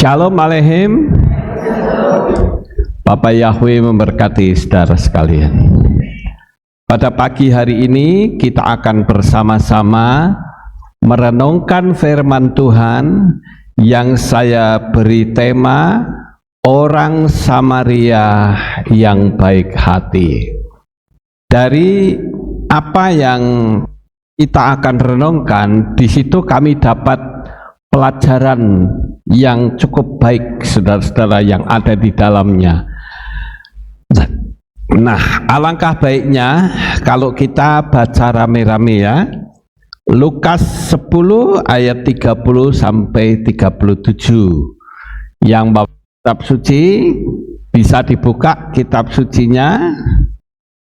Shalom Aleichem. Bapak Yahweh memberkati saudara sekalian. Pada pagi hari ini kita akan bersama-sama merenungkan firman Tuhan yang saya beri tema orang Samaria yang baik hati. Dari apa yang kita akan renungkan, di situ kami dapat pelajaran yang cukup baik, saudara-saudara, yang ada di dalamnya. Nah, alangkah baiknya kalau kita baca rame-rame ya. Lukas 10 ayat 30 sampai 37. Yang bawa kitab suci bisa dibuka kitab sucinya.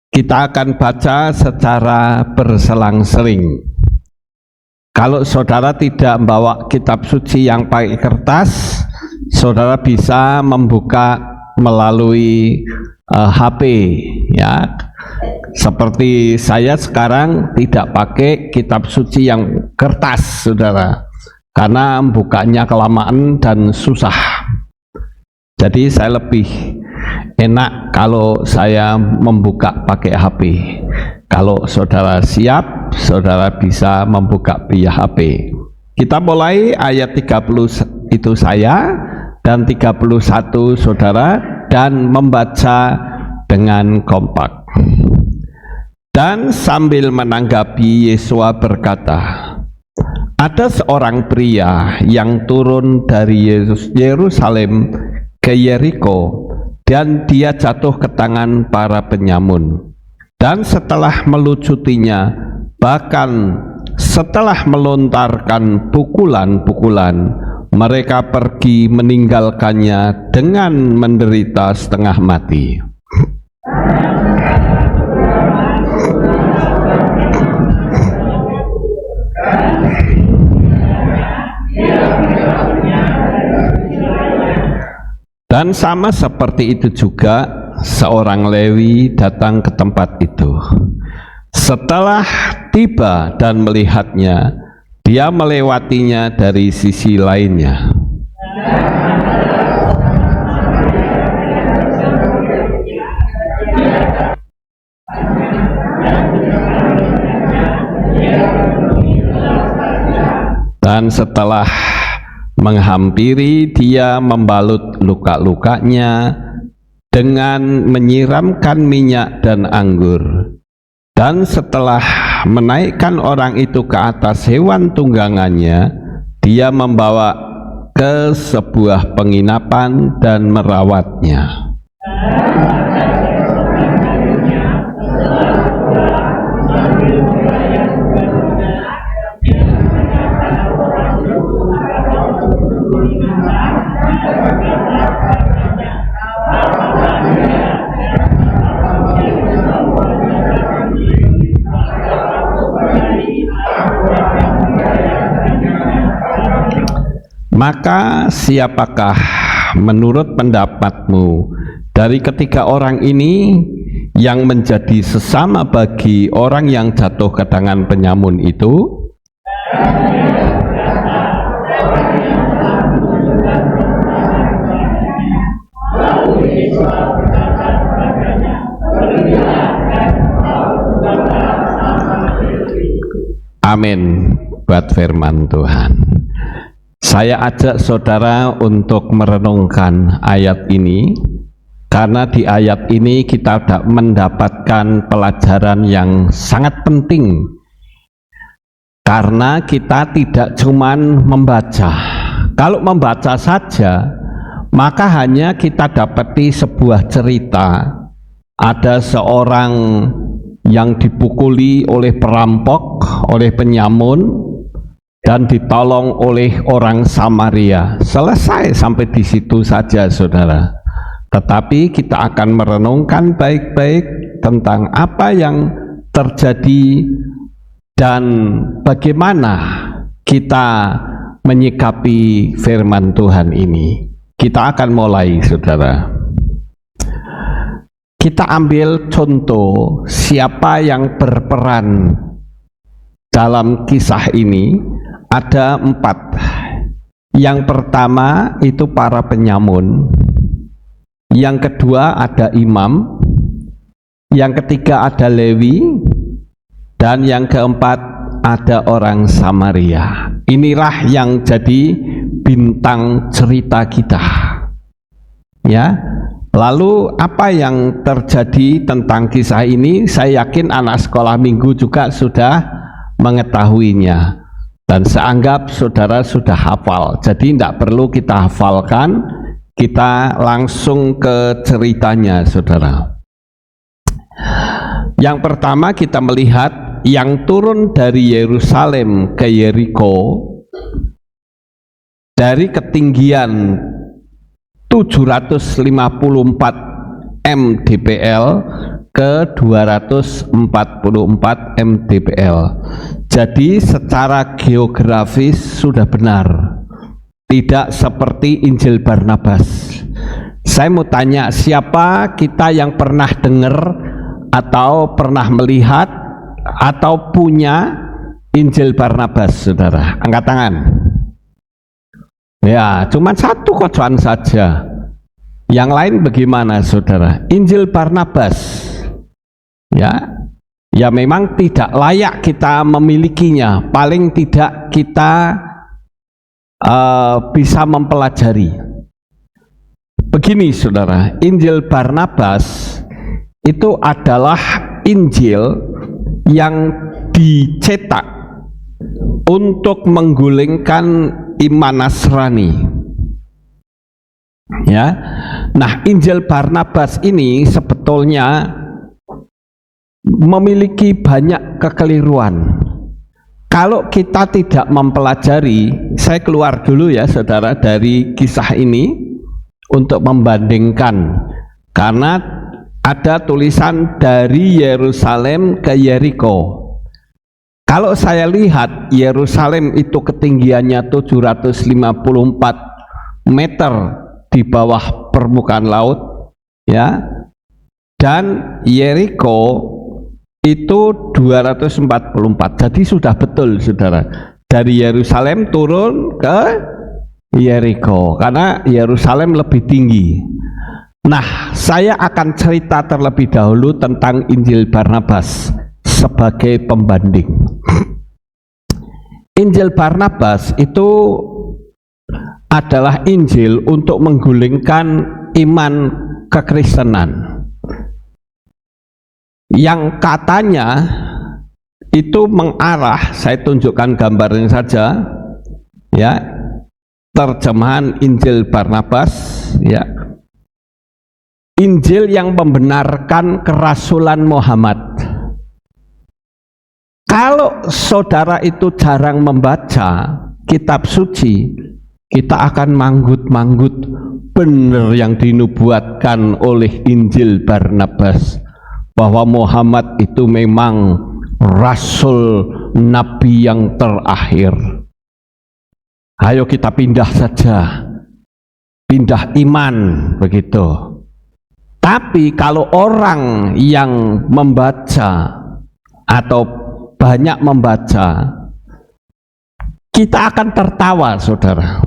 Kita akan baca secara berselang-seling. Kalau saudara tidak membawa kitab suci yang pakai kertas, saudara bisa membuka melalui HP ya. Seperti saya sekarang tidak pakai kitab suci yang kertas, saudara, karena bukanya kelamaan dan susah. Jadi saya lebih enak kalau saya membuka pakai HP. Kalau saudara siap, saudara bisa membuka via HP. Kita mulai ayat 30 itu saya, dan 31 saudara, dan membaca dengan kompak. Dan sambil menanggapi, Yesua berkata, ada seorang pria yang turun dari Yerusalem ke Yeriko, dan dia jatuh ke tangan para penyamun. Dan setelah melujutinya, bahkan setelah melontarkan pukulan-pukulan, mereka pergi meninggalkannya dengan menderita setengah mati. Dan sama seperti itu juga seorang Lewi datang ke tempat itu. Setelah tiba dan melihatnya, dia melewatinya dari sisi lainnya. Dan setelah menghampiri, dia membalut luka-lukanya dengan menyiramkan minyak dan anggur. Dan setelah menaikkan orang itu ke atas hewan tunggangannya, dia membawa ke sebuah penginapan dan merawatnya. Maka siapakah menurut pendapatmu dari ketiga orang ini yang menjadi sesama bagi orang yang jatuh ke tangan penyamun itu? Amin buat firman Tuhan. Saya ajak saudara untuk merenungkan ayat ini, karena di ayat ini kita mendapatkan pelajaran yang sangat penting. Karena kita tidak cuman membaca. Kalau membaca saja, maka hanya kita dapati sebuah cerita. Ada seorang yang dipukuli oleh perampok, oleh penyamun, dan ditolong oleh orang Samaria. Selesai sampai di situ saja, saudara. Tetapi kita akan merenungkan baik-baik tentang apa yang terjadi dan bagaimana kita menyikapi firman Tuhan ini. Kita akan mulai, saudara. Kita ambil contoh siapa yang berperan dalam kisah ini. Ada 4. Yang pertama itu para penyamun, yang kedua ada imam, yang ketiga ada Lewi, dan yang keempat ada orang Samaria. Inilah yang jadi bintang cerita kita. Ya. Lalu apa yang terjadi tentang kisah ini? Saya yakin anak sekolah minggu juga sudah mengetahuinya. Dan saya anggap saudara sudah hafal. Jadi tidak perlu kita hafalkan, kita langsung ke ceritanya, saudara. Yang pertama kita melihat yang turun dari Yerusalem ke Yeriko dari ketinggian 754 mdpl ke 244 mdpl. Jadi secara geografis sudah benar, tidak seperti Injil Barnabas. Saya mau tanya, siapa kita yang pernah dengar atau pernah melihat atau punya Injil Barnabas, saudara? Angkat tangan. Ya, cuma satu kocokan saja. Yang lain bagaimana, saudara? Injil Barnabas, ya memang tidak layak kita memilikinya. Paling tidak kita bisa mempelajari. Begini, saudara, Injil Barnabas itu adalah Injil yang dicetak untuk menggulingkan iman Nasrani. Ya. Nah, Injil Barnabas ini sebetulnya memiliki banyak kekeliruan. Kalau kita tidak mempelajari, saya keluar dulu ya saudara dari kisah ini untuk membandingkan, karena ada tulisan dari Yerusalem ke Yeriko. Kalau saya lihat Yerusalem itu ketinggiannya 754 meter di bawah permukaan laut, ya, dan Yeriko itu 244. Jadi sudah betul, saudara, dari Yerusalem turun ke Yeriko karena Yerusalem lebih tinggi. Nah, saya akan cerita terlebih dahulu tentang Injil Barnabas sebagai pembanding. Injil Barnabas itu adalah Injil untuk menggulingkan iman kekristenan, yang katanya itu mengarah, saya tunjukkan gambarnya saja ya, terjemahan Injil Barnabas, ya, Injil yang membenarkan kerasulan Muhammad. Kalau saudara itu jarang membaca kitab suci, kita akan manggut-manggut benar yang dinubuatkan oleh Injil Barnabas, bahwa Muhammad itu memang rasul nabi yang terakhir. Ayo kita pindah saja, pindah iman, begitu. Tapi kalau orang yang membaca atau banyak membaca, kita akan tertawa, saudara,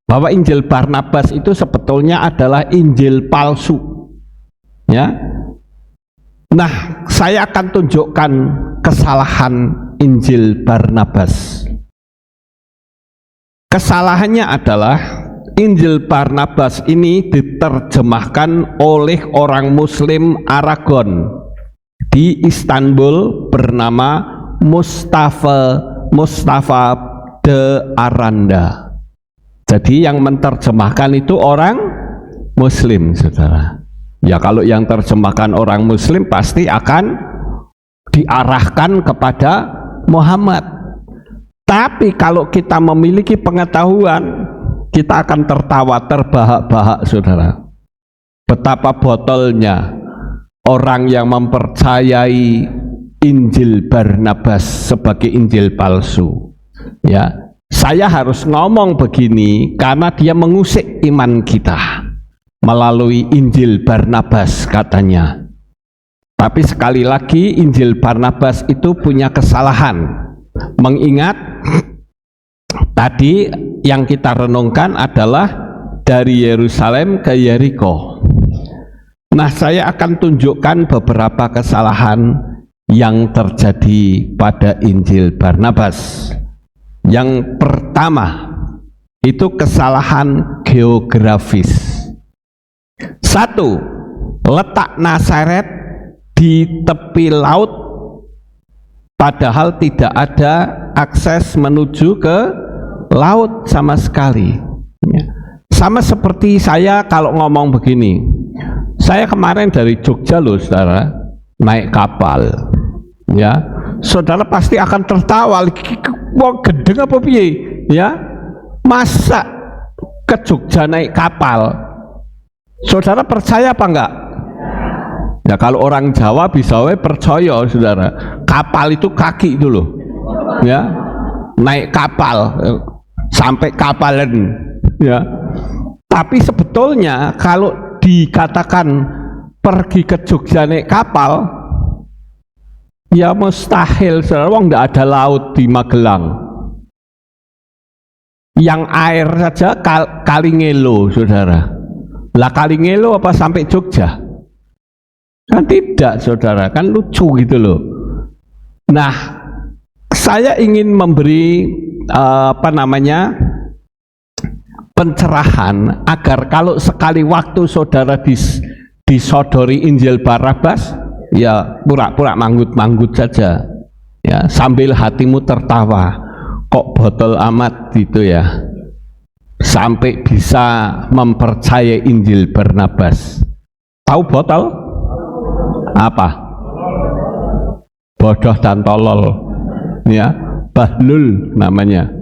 bahwa Injil Barnabas itu sebetulnya adalah Injil palsu, ya. Nah, saya akan tunjukkan kesalahan Injil Barnabas. Kesalahannya adalah Injil Barnabas ini diterjemahkan oleh orang Muslim Aragon di Istanbul bernama Mustafa de Aranda. Jadi yang menerjemahkan itu orang Muslim, saudara. Ya, kalau yang terjemahkan orang Muslim pasti akan diarahkan kepada Muhammad. Tapi kalau kita memiliki pengetahuan, kita akan tertawa terbahak-bahak, saudara. Betapa botolnya orang yang mempercayai Injil Barnabas sebagai Injil palsu. Ya, saya harus ngomong begini karena dia mengusik iman kita melalui Injil Barnabas, katanya. Tapi sekali lagi Injil Barnabas itu punya kesalahan, mengingat Tadi yang kita renungkan adalah dari Yerusalem ke Yeriko. Nah, saya akan tunjukkan beberapa kesalahan yang terjadi pada Injil Barnabas. Yang pertama itu kesalahan geografis. Satu, letak Nazaret di tepi laut, padahal tidak ada akses menuju ke laut sama sekali. Sama seperti saya kalau ngomong begini, saya kemarin dari Jogja loh saudara, naik kapal, ya saudara pasti akan tertawa, wong gendeng apa piye, ya masa ke Jogja naik kapal, saudara percaya apa enggak? Ya kalau orang Jawa bisa percaya saudara, kapal itu kaki itu loh, ya naik kapal sampai kapalan, ya. Tapi sebetulnya kalau dikatakan pergi ke Jogja naik kapal, ya mustahil saudara, wong enggak ada laut di Magelang. Yang air saja Kalingelo saudara. Lah Kalingelo apa sampai Jogja? Kan tidak saudara, kan lucu gitu loh. Nah, saya ingin memberi pencerahan agar kalau sekali waktu saudara disodori Injil Barnabas, ya pura-pura manggut-manggut saja, ya sambil hatimu tertawa, kok botol amat gitu ya, sampai bisa mempercayai Injil Barnabas. Tahu botol? Apa? Bodoh dan tolol, ya, bahlul namanya,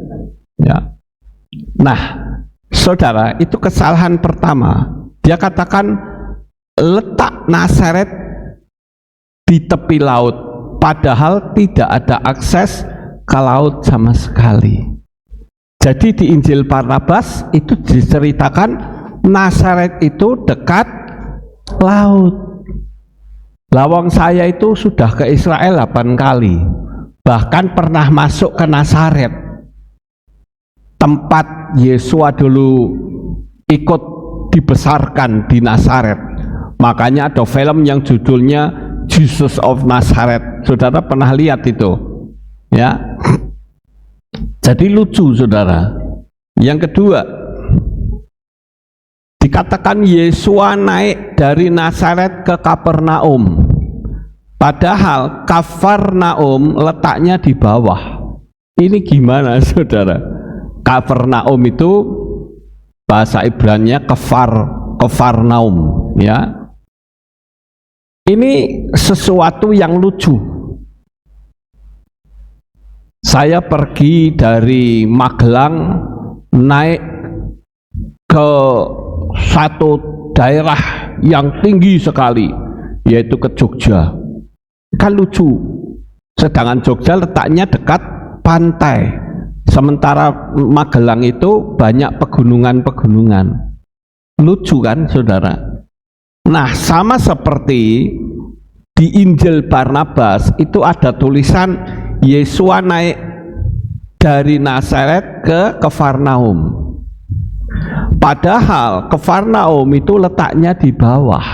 ya. Nah, saudara, itu kesalahan pertama. Dia katakan letak Nazaret di tepi laut, padahal tidak ada akses ke laut sama sekali. Jadi di Injil Barnabas itu diceritakan Nazaret itu dekat laut. Lawang saya itu sudah ke Israel 8 kali, bahkan pernah masuk ke Nazaret, tempat Yesua dulu ikut dibesarkan di Nazaret. Makanya ada film yang judulnya Jesus of Nazareth. Saudara pernah lihat itu, ya? Jadi lucu saudara. Yang kedua, dikatakan Yesua naik dari Nazaret ke Kapernaum, padahal Kapernaum letaknya di bawah. Ini gimana saudara? Kapernaum itu bahasa Ibrani-nya Kafarnaum, ya. Ini sesuatu yang lucu. Saya pergi dari Magelang naik ke satu daerah yang tinggi sekali, yaitu ke Jogja. Kan lucu, sedangkan Jogja letaknya dekat pantai, sementara Magelang itu banyak pegunungan-pegunungan. Lucu kan saudara? Nah, sama seperti di Injil Barnabas itu ada tulisan Yesua naik dari Nazaret ke Kapernaum, padahal Kapernaum itu letaknya di bawah.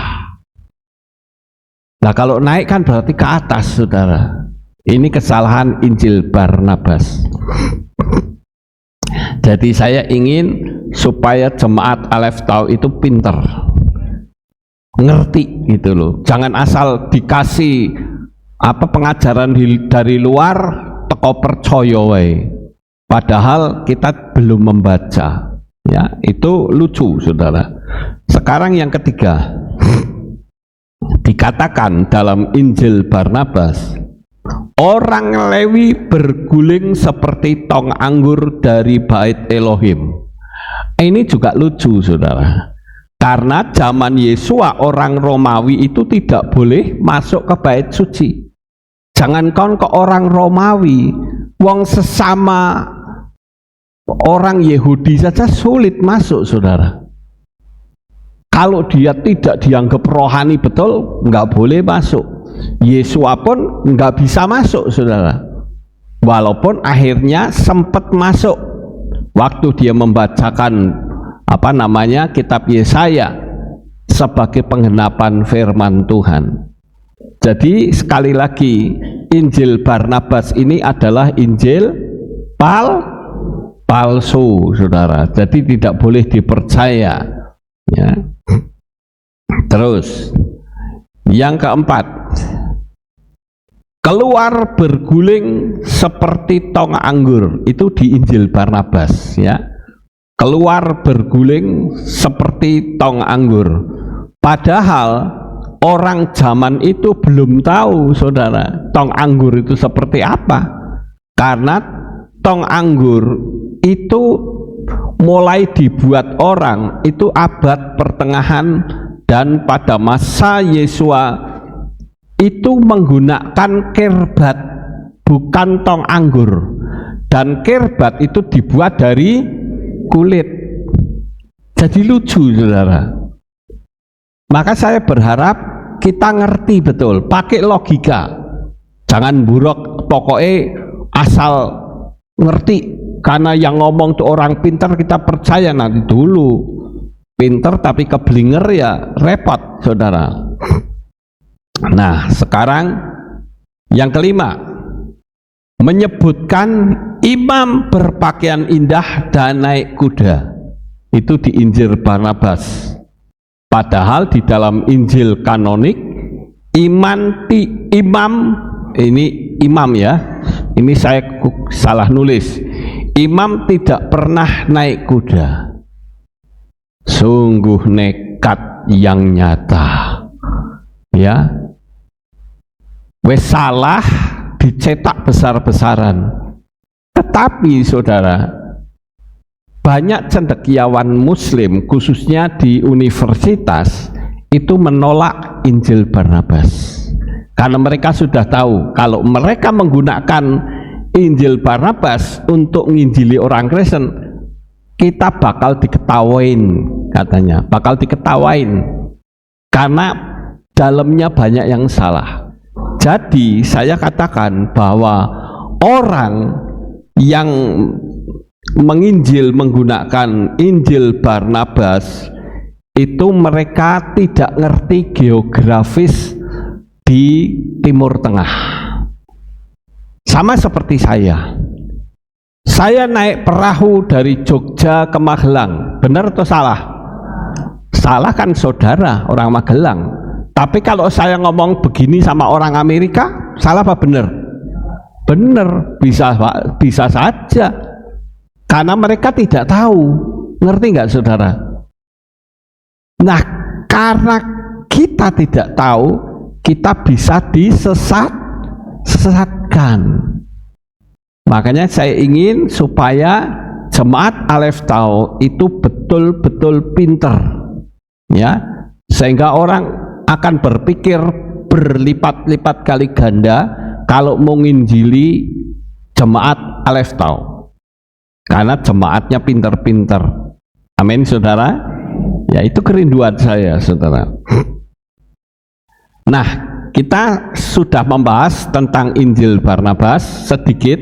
Nah, kalau naik kan berarti ke atas saudara. Ini kesalahan Injil Barnabas. Jadi saya ingin supaya jemaat Aleph Tau itu pinter, ngerti gitu loh. Jangan asal dikasih pengajaran dari luar teko percaya wae, padahal kita belum membaca, ya. Itu lucu saudara. Sekarang yang ketiga, dikatakan dalam Injil Barnabas, orang Lewi berguling seperti tong anggur dari bait Elohim. Ini juga lucu saudara, karena zaman Yesua orang Romawi itu tidak boleh masuk ke bait suci. Jangankan ke orang Romawi, wong sesama orang Yahudi saja sulit masuk saudara. Kalau dia tidak dianggap rohani betul, nggak boleh masuk. Yesua pun nggak bisa masuk saudara, walaupun akhirnya sempat masuk waktu dia membacakan kitab Yesaya sebagai penggenapan firman Tuhan. Jadi sekali lagi, Injil Barnabas ini adalah Injil palsu, saudara. Jadi tidak boleh dipercaya, ya. Terus yang keempat, keluar berguling seperti tong anggur, itu di Injil Barnabas, ya. Keluar berguling seperti tong anggur. Padahal orang zaman itu belum tahu, saudara, tong anggur itu seperti apa. Karena tong anggur itu mulai dibuat orang itu abad pertengahan, dan pada masa Yesua itu menggunakan kirbat, bukan tong anggur. Dan kirbat itu dibuat dari kulit. Jadi lucu, saudara. Maka saya berharap kita ngerti betul, pakai logika. Jangan buruk, pokoknya asal ngerti. Karena yang ngomong tuh orang pintar, kita percaya. Nanti dulu pintar tapi keblinger, ya repot, saudara. Nah, sekarang yang kelima, menyebutkan imam berpakaian indah dan naik kuda. Itu di Injil Barnabas. Padahal di dalam Injil kanonik, imam ini imam, ya. Ini saya salah nulis. Imam tidak pernah naik kuda. Sungguh nekat yang nyata, ya. Wes salah dicetak besar-besaran. Tetapi saudara, banyak cendekiawan muslim khususnya di universitas itu menolak Injil Barnabas. Karena mereka sudah tahu kalau mereka menggunakan Injil Barnabas untuk nginjili orang Kristen, kita bakal diketawain, katanya, bakal diketawain karena dalamnya banyak yang salah. Jadi saya katakan bahwa orang yang menginjil menggunakan Injil Barnabas itu mereka tidak ngerti geografis di Timur Tengah. Sama seperti saya naik perahu dari Jogja ke Magelang, benar atau salah? Salah kan, saudara, orang Magelang. Tapi kalau saya ngomong begini sama orang Amerika, salah apa benar? Benar, bisa saja. Karena mereka tidak tahu, ngerti nggak, saudara? Nah, karena kita tidak tahu, kita bisa disesatkan. Makanya saya ingin supaya jemaat Aleph Tau itu betul-betul pinter, ya, sehingga orang akan berpikir berlipat-lipat kali ganda kalau mau nginjili jemaat Aleph Tau, karena jemaatnya pinter-pinter. Amin, saudara. Ya, itu kerinduan saya, saudara. Nah, kita sudah membahas tentang Injil Barnabas sedikit,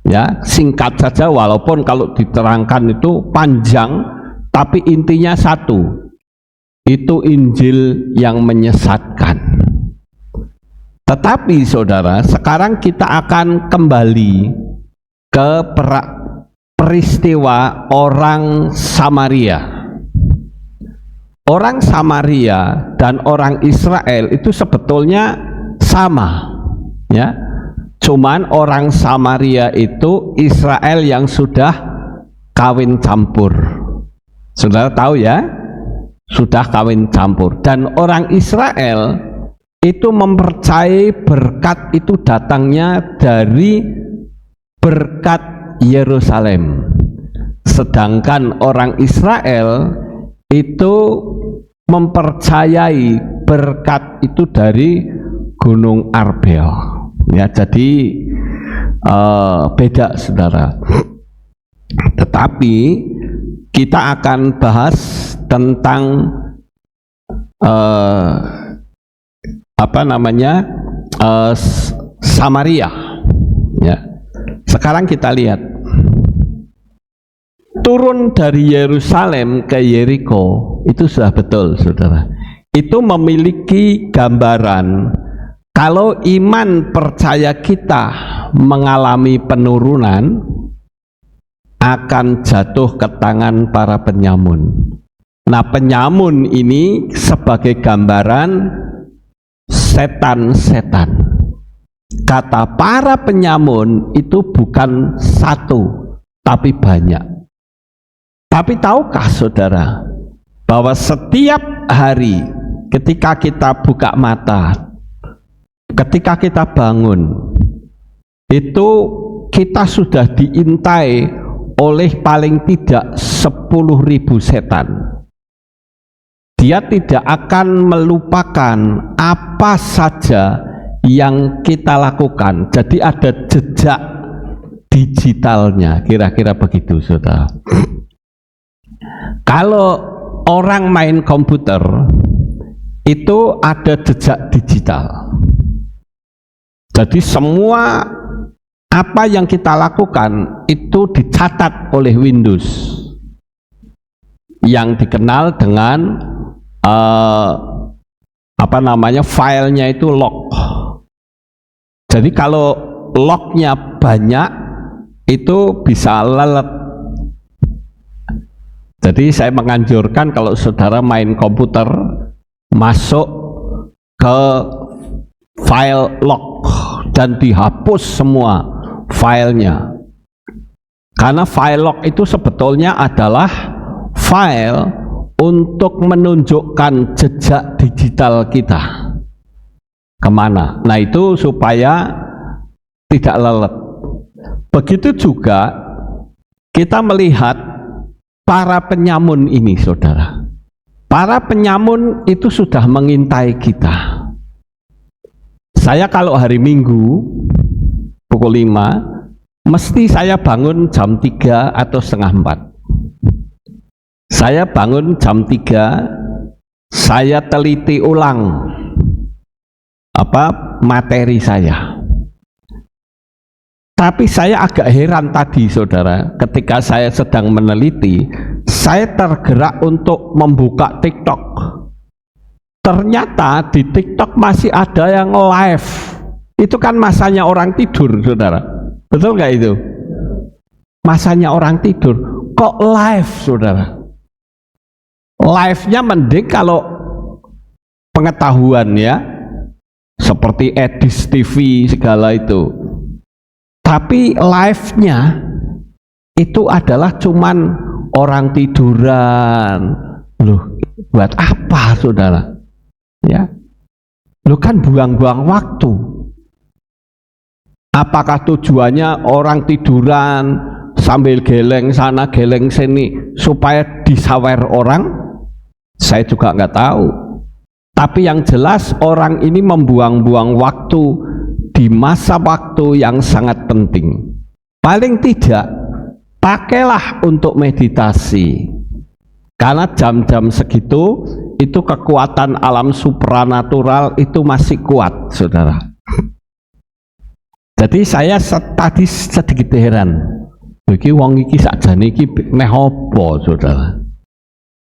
ya, singkat saja, walaupun kalau diterangkan itu panjang, tapi intinya satu, itu Injil yang menyesatkan. Tetapi saudara, sekarang kita akan kembali ke peristiwa orang Samaria. Orang Samaria dan orang Israel itu sebetulnya sama, ya. Cuman orang Samaria itu Israel yang sudah kawin campur. Saudara tahu, ya, sudah kawin campur. Dan orang Israel itu mempercayai berkat itu datangnya dari berkat Yerusalem. Sedangkan orang Israel itu mempercayai berkat itu dari Gunung Arbel. Ya, jadi beda, saudara. Tetapi kita akan bahas tentang Samaria. Ya. Sekarang kita lihat turun dari Yerusalem ke Yeriko itu sudah betul, saudara. Itu memiliki gambaran kalau iman percaya kita mengalami penurunan, akan jatuh ke tangan para penyamun. Nah, penyamun ini sebagai gambaran setan-setan. Kata para penyamun itu bukan satu, tapi banyak. Tapi tahukah saudara bahwa setiap hari ketika kita buka mata, ketika kita bangun, itu kita sudah diintai oleh paling tidak 10.000 setan. Dia tidak akan melupakan apa saja yang kita lakukan. Jadi ada jejak digitalnya, kira-kira begitu, saudara. Kalau orang main komputer itu ada jejak digital. Jadi semua apa yang kita lakukan itu dicatat oleh Windows yang dikenal dengan filenya itu log. Jadi kalau lognya banyak itu bisa lelet. Jadi saya menganjurkan kalau saudara main komputer masuk ke file log dan dihapus semua filenya, karena file log itu sebetulnya adalah file untuk menunjukkan jejak digital kita kemana. Nah, itu supaya tidak lelet. Begitu juga kita melihat para penyamun ini, saudara. Para penyamun itu sudah mengintai kita. Saya kalau hari Minggu pukul 5 mesti saya bangun jam 3 atau setengah 4. Saya bangun jam 3, saya teliti ulang materi saya. Tapi saya agak heran tadi, saudara, ketika saya sedang meneliti, saya tergerak untuk membuka TikTok. Ternyata di TikTok masih ada yang live. Itu kan masanya orang tidur, saudara. Betul nggak itu? Masanya orang tidur. Kok live, saudara? Live-nya mending kalau pengetahuan ya, seperti Edis TV segala itu. Tapi live-nya itu adalah cuman orang tiduran. Loh, buat apa, saudara? Ya, lo kan buang-buang waktu. Apakah tujuannya orang tiduran sambil geleng sana geleng sini supaya disawer orang? Saya juga nggak tahu. Tapi yang jelas orang ini membuang-buang waktu di masa waktu yang sangat penting. Paling tidak pakailah untuk meditasi. Karena jam-jam segitu itu kekuatan alam supranatural itu masih kuat, saudara. Jadi saya tadi sedikit heran. Iki wong iki sakjane iki meh apa, saudara?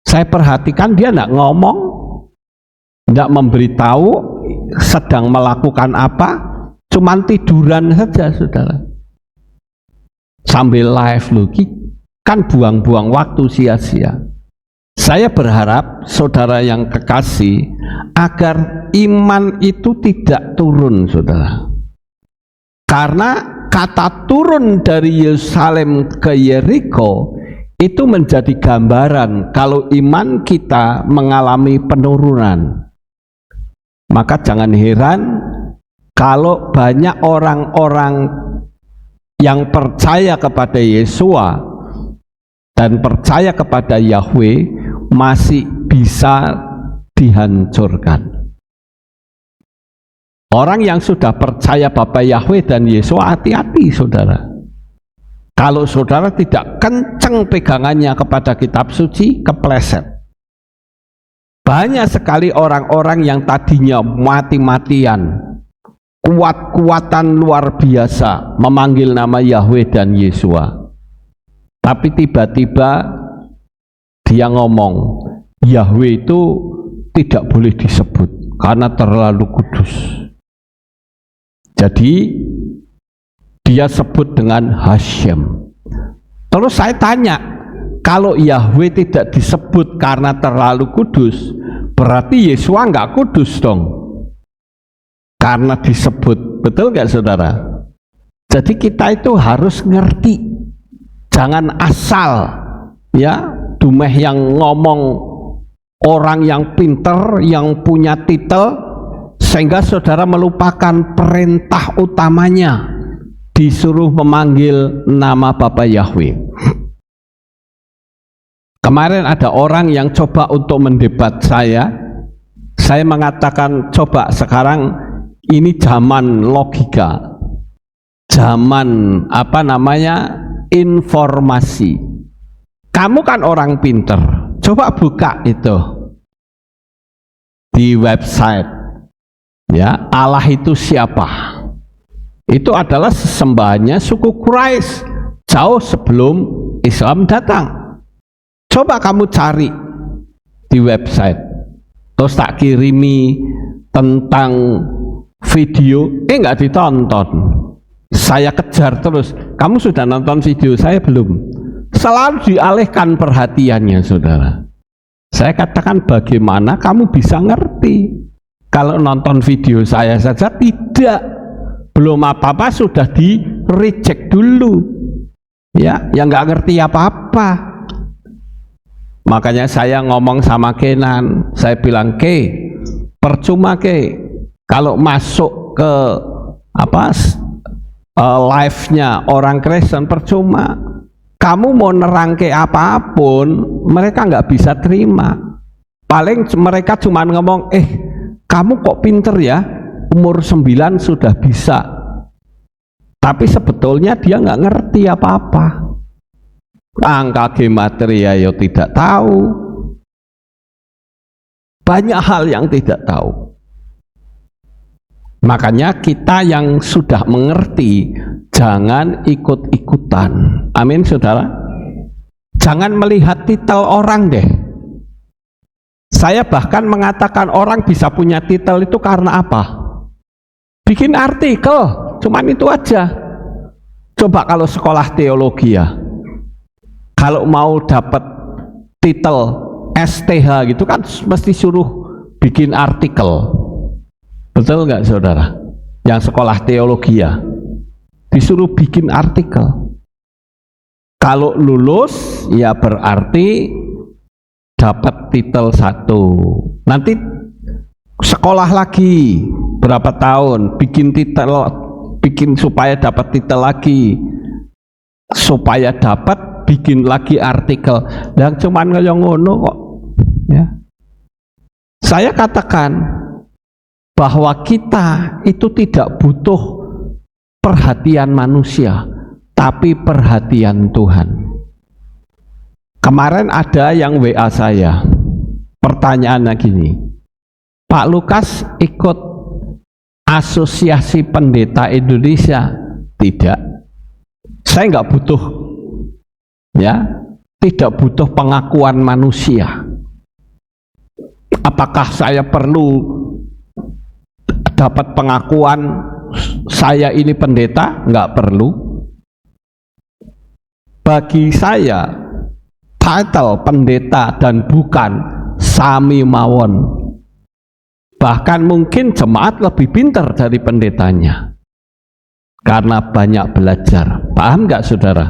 Saya perhatikan dia enggak ngomong, enggak memberitahu sedang melakukan apa, cuman tiduran saja, saudara. Sambil live loh, kan buang-buang waktu sia-sia. Saya berharap saudara yang kekasih agar iman itu tidak turun, saudara. Karena kata turun dari Yerusalem ke Yeriko itu menjadi gambaran kalau iman kita mengalami penurunan. Maka jangan heran kalau banyak orang-orang yang percaya kepada Yesua dan percaya kepada Yahweh masih bisa dihancurkan. Orang yang sudah percaya Bapa Yahweh dan Yesua, hati-hati, saudara. Kalau saudara tidak kenceng pegangannya kepada kitab suci, kepleset. Banyak sekali orang-orang yang tadinya mati-matian, kuat-kuatan luar biasa memanggil nama Yahweh dan Yesua. Tapi tiba-tiba dia ngomong, Yahweh itu tidak boleh disebut karena terlalu kudus. Jadi dia sebut dengan Hashem. Terus saya tanya, kalau Yahweh tidak disebut karena terlalu kudus, berarti Yesua nggak kudus dong? Karena disebut, betul nggak saudara? Jadi kita itu harus ngerti, jangan asal ya dumeh yang ngomong, orang yang pinter, yang punya titel, sehingga saudara melupakan perintah utamanya, disuruh memanggil nama Bapa Yahweh. Kemarin ada orang yang coba untuk mendebat saya mengatakan, coba sekarang ini zaman logika, zaman informasi. Kamu kan orang pinter, coba buka itu di website ya, Allah itu siapa? Itu adalah sesembahannya suku Quraisy jauh sebelum Islam datang. Coba kamu cari di website, terus tak kirimi tentang video, nggak ditonton. Saya kejar terus, kamu sudah nonton video saya belum? Selalu dialihkan perhatiannya, saudara. Saya katakan, bagaimana kamu bisa ngerti kalau nonton video saya saja tidak? Belum apa-apa sudah di reject dulu ya, yang nggak ngerti apa-apa. Makanya saya ngomong sama Kenan, saya bilang, Ke, percuma Ke kalau masuk ke live-nya orang Kristen, percuma. Kamu mau nerangke apapun, mereka nggak bisa terima. Paling mereka cuma ngomong, kamu kok pinter ya, umur 9 sudah bisa. Tapi sebetulnya dia nggak ngerti apa-apa. Angka gematria ya tidak tahu. Banyak hal yang tidak tahu. Makanya kita yang sudah mengerti, jangan ikut-ikutan. Amin, saudara. Jangan melihat titel orang deh. Saya bahkan mengatakan orang bisa punya titel itu karena apa? Bikin artikel, cuman itu aja. Coba kalau sekolah teologi ya, kalau mau dapat titel STH gitu kan mesti suruh bikin artikel. Betul nggak saudara? Yang sekolah teologi ya, disuruh bikin artikel. Kalau lulus ya berarti dapat titel 1. Nanti sekolah lagi berapa tahun, bikin supaya dapat titel lagi, supaya dapat bikin lagi artikel. Dan cuman kayak ngono kok ya. Saya katakan bahwa kita itu tidak butuh perhatian manusia, tapi perhatian Tuhan. Kemarin ada yang WA saya, pertanyaannya gini, Pak Lukas ikut Asosiasi Pendeta Indonesia? Tidak. Saya nggak butuh, ya, tidak butuh pengakuan manusia. Apakah saya perlu dapat pengakuan saya ini pendeta? Nggak perlu. Bagi saya title pendeta dan bukan sami mawon. Bahkan mungkin jemaat lebih pintar dari pendetanya karena banyak belajar. Paham nggak saudara?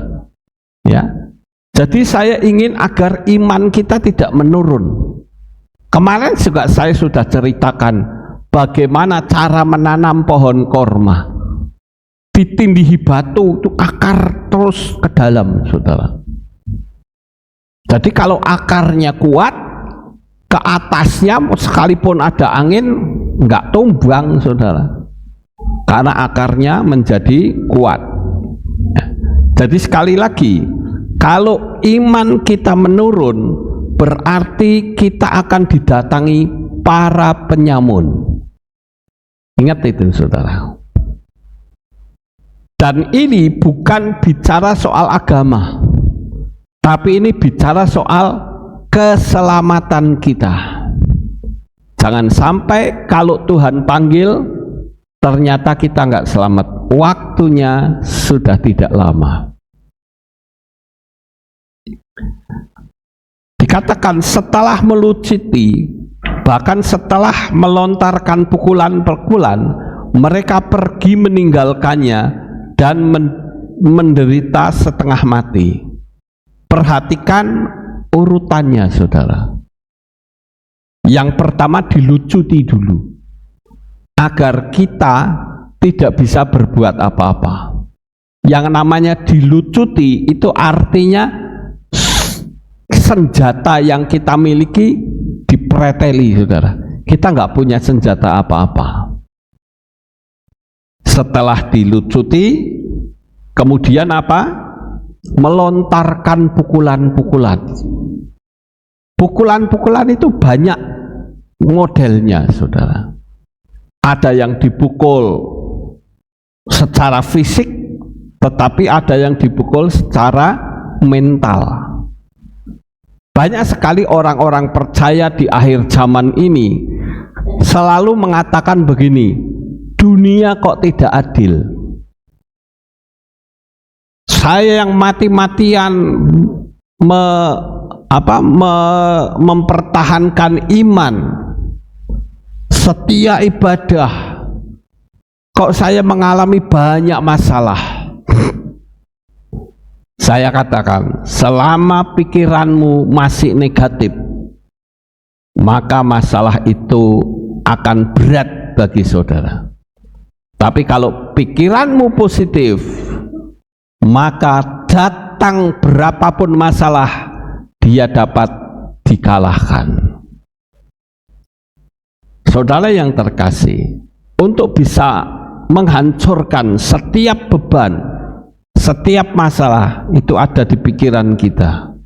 Ya. Jadi saya ingin agar iman kita tidak menurun. Kemarin juga saya sudah ceritakan bagaimana cara menanam pohon korma. Ditindihi batu itu akar terus ke dalam, saudara. Jadi kalau akarnya kuat, ke atasnya sekalipun ada angin nggak tumbang, saudara. Karena akarnya menjadi kuat. Jadi sekali lagi, kalau iman kita menurun, berarti kita akan didatangi para penyamun. Ingat itu saudara. Dan ini bukan bicara soal agama. Tapi ini bicara soal keselamatan kita. Jangan sampai kalau Tuhan panggil ternyata kita nggak selamat. Waktunya sudah tidak lama. Dikatakan setelah melucuti, bahkan setelah melontarkan pukulan-pukulan, mereka pergi meninggalkannya dan menderita setengah mati. Perhatikan urutannya, saudara. Yang pertama dilucuti dulu, agar kita tidak bisa berbuat apa-apa. Yang namanya dilucuti itu artinya senjata yang kita miliki dipreteli, saudara. Kita nggak punya senjata apa-apa. Setelah dilucuti, kemudian apa? Melontarkan pukulan-pukulan. Pukulan-pukulan itu banyak modelnya, saudara. Ada yang dipukul secara fisik, tetapi ada yang dipukul secara mental. Banyak sekali orang-orang percaya di akhir zaman ini selalu mengatakan begini, dunia kok tidak adil. Saya yang mati-matian mempertahankan iman, setia ibadah, kok saya mengalami banyak masalah. Saya katakan, selama pikiranmu masih negatif, maka masalah itu akan berat bagi saudara. Tapi kalau pikiranmu positif, maka datang berapapun masalah, dia dapat dikalahkan. Saudara yang terkasih, untuk bisa menghancurkan setiap beban, setiap masalah itu ada di pikiran kita.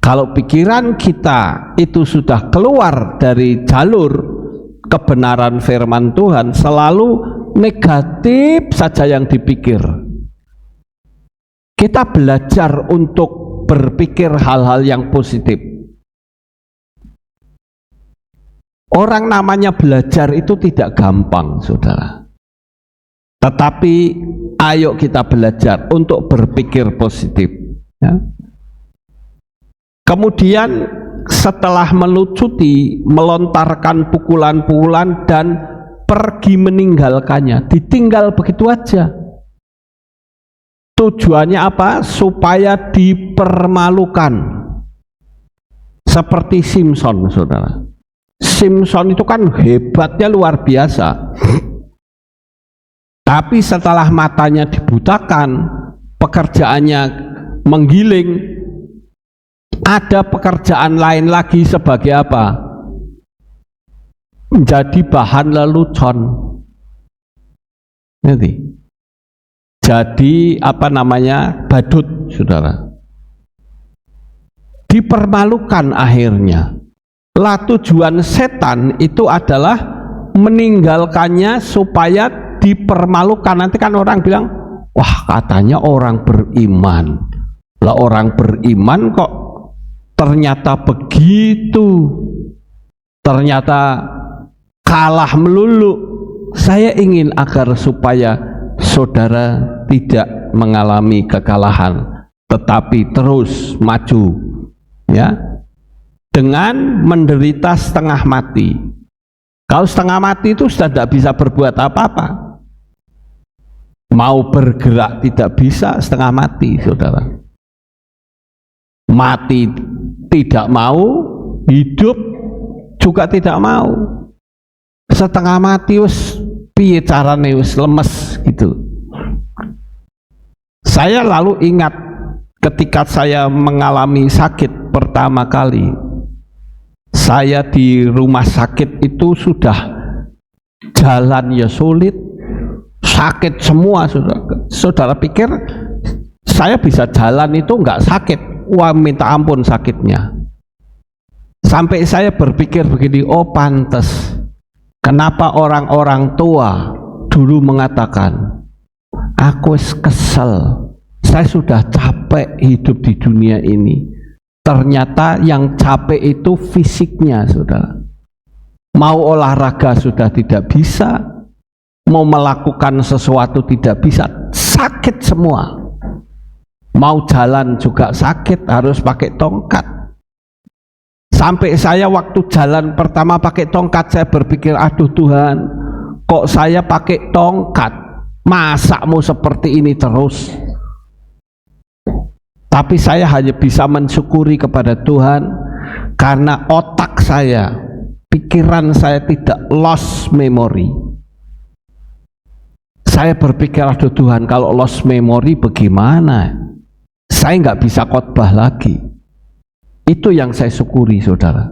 Kalau pikiran kita itu sudah keluar dari jalur kebenaran firman Tuhan, selalu negatif saja yang dipikir. Kita belajar untuk berpikir hal-hal yang positif. Orang namanya belajar itu tidak gampang, saudara. Tetapi ayo kita belajar untuk berpikir positif, ya. Kemudian setelah melucuti, melontarkan pukulan-pukulan dan pergi meninggalkannya, ditinggal begitu aja. Tujuannya apa? Supaya dipermalukan. Seperti Simpson, saudara. Simpson itu kan hebatnya luar biasa. Tapi setelah matanya dibutakan, pekerjaannya menggiling, ada pekerjaan lain lagi sebagai apa? Menjadi bahan lelucon. Nanti. Jadi badut, saudara. Dipermalukan akhirnya. Lah tujuan setan itu adalah meninggalkannya supaya dipermalukan. Nanti kan orang bilang, wah katanya orang beriman. Lah orang beriman kok ternyata begitu. Ternyata kalah melulu. Saya ingin agar supaya saudara tidak mengalami kekalahan, tetapi terus maju, ya, dengan menderita setengah mati. Kalau setengah mati itu sudah tidak bisa berbuat apa-apa. Mau bergerak tidak bisa, setengah mati, saudara. Mati tidak mau, hidup juga tidak mau. Setengah mati wis piye carane, wis lemes gitu. Saya lalu ingat ketika saya mengalami sakit pertama kali. Saya di rumah sakit itu sudah jalan ya sulit, sakit semua, saudara. Saudara pikir saya bisa jalan itu nggak sakit? Wah, minta ampun sakitnya. Sampai saya berpikir begini, oh pantes kenapa orang-orang tua dulu mengatakan, aku kesel saya sudah capek hidup di dunia ini. Ternyata yang capek itu fisiknya, saudara. Mau olahraga sudah tidak bisa, mau melakukan sesuatu tidak bisa, sakit semua. Mau jalan juga sakit, harus pakai tongkat. Sampai saya waktu jalan pertama pakai tongkat, saya berpikir, aduh Tuhan, kok saya pakai tongkat? Masa mau seperti ini terus? Tapi saya hanya bisa mensyukuri kepada Tuhan, karena otak saya, pikiran saya tidak lost memory. Saya berpikir, aduh Tuhan, kalau lost memory bagaimana? Saya nggak bisa khotbah lagi. Itu yang saya syukuri, saudara.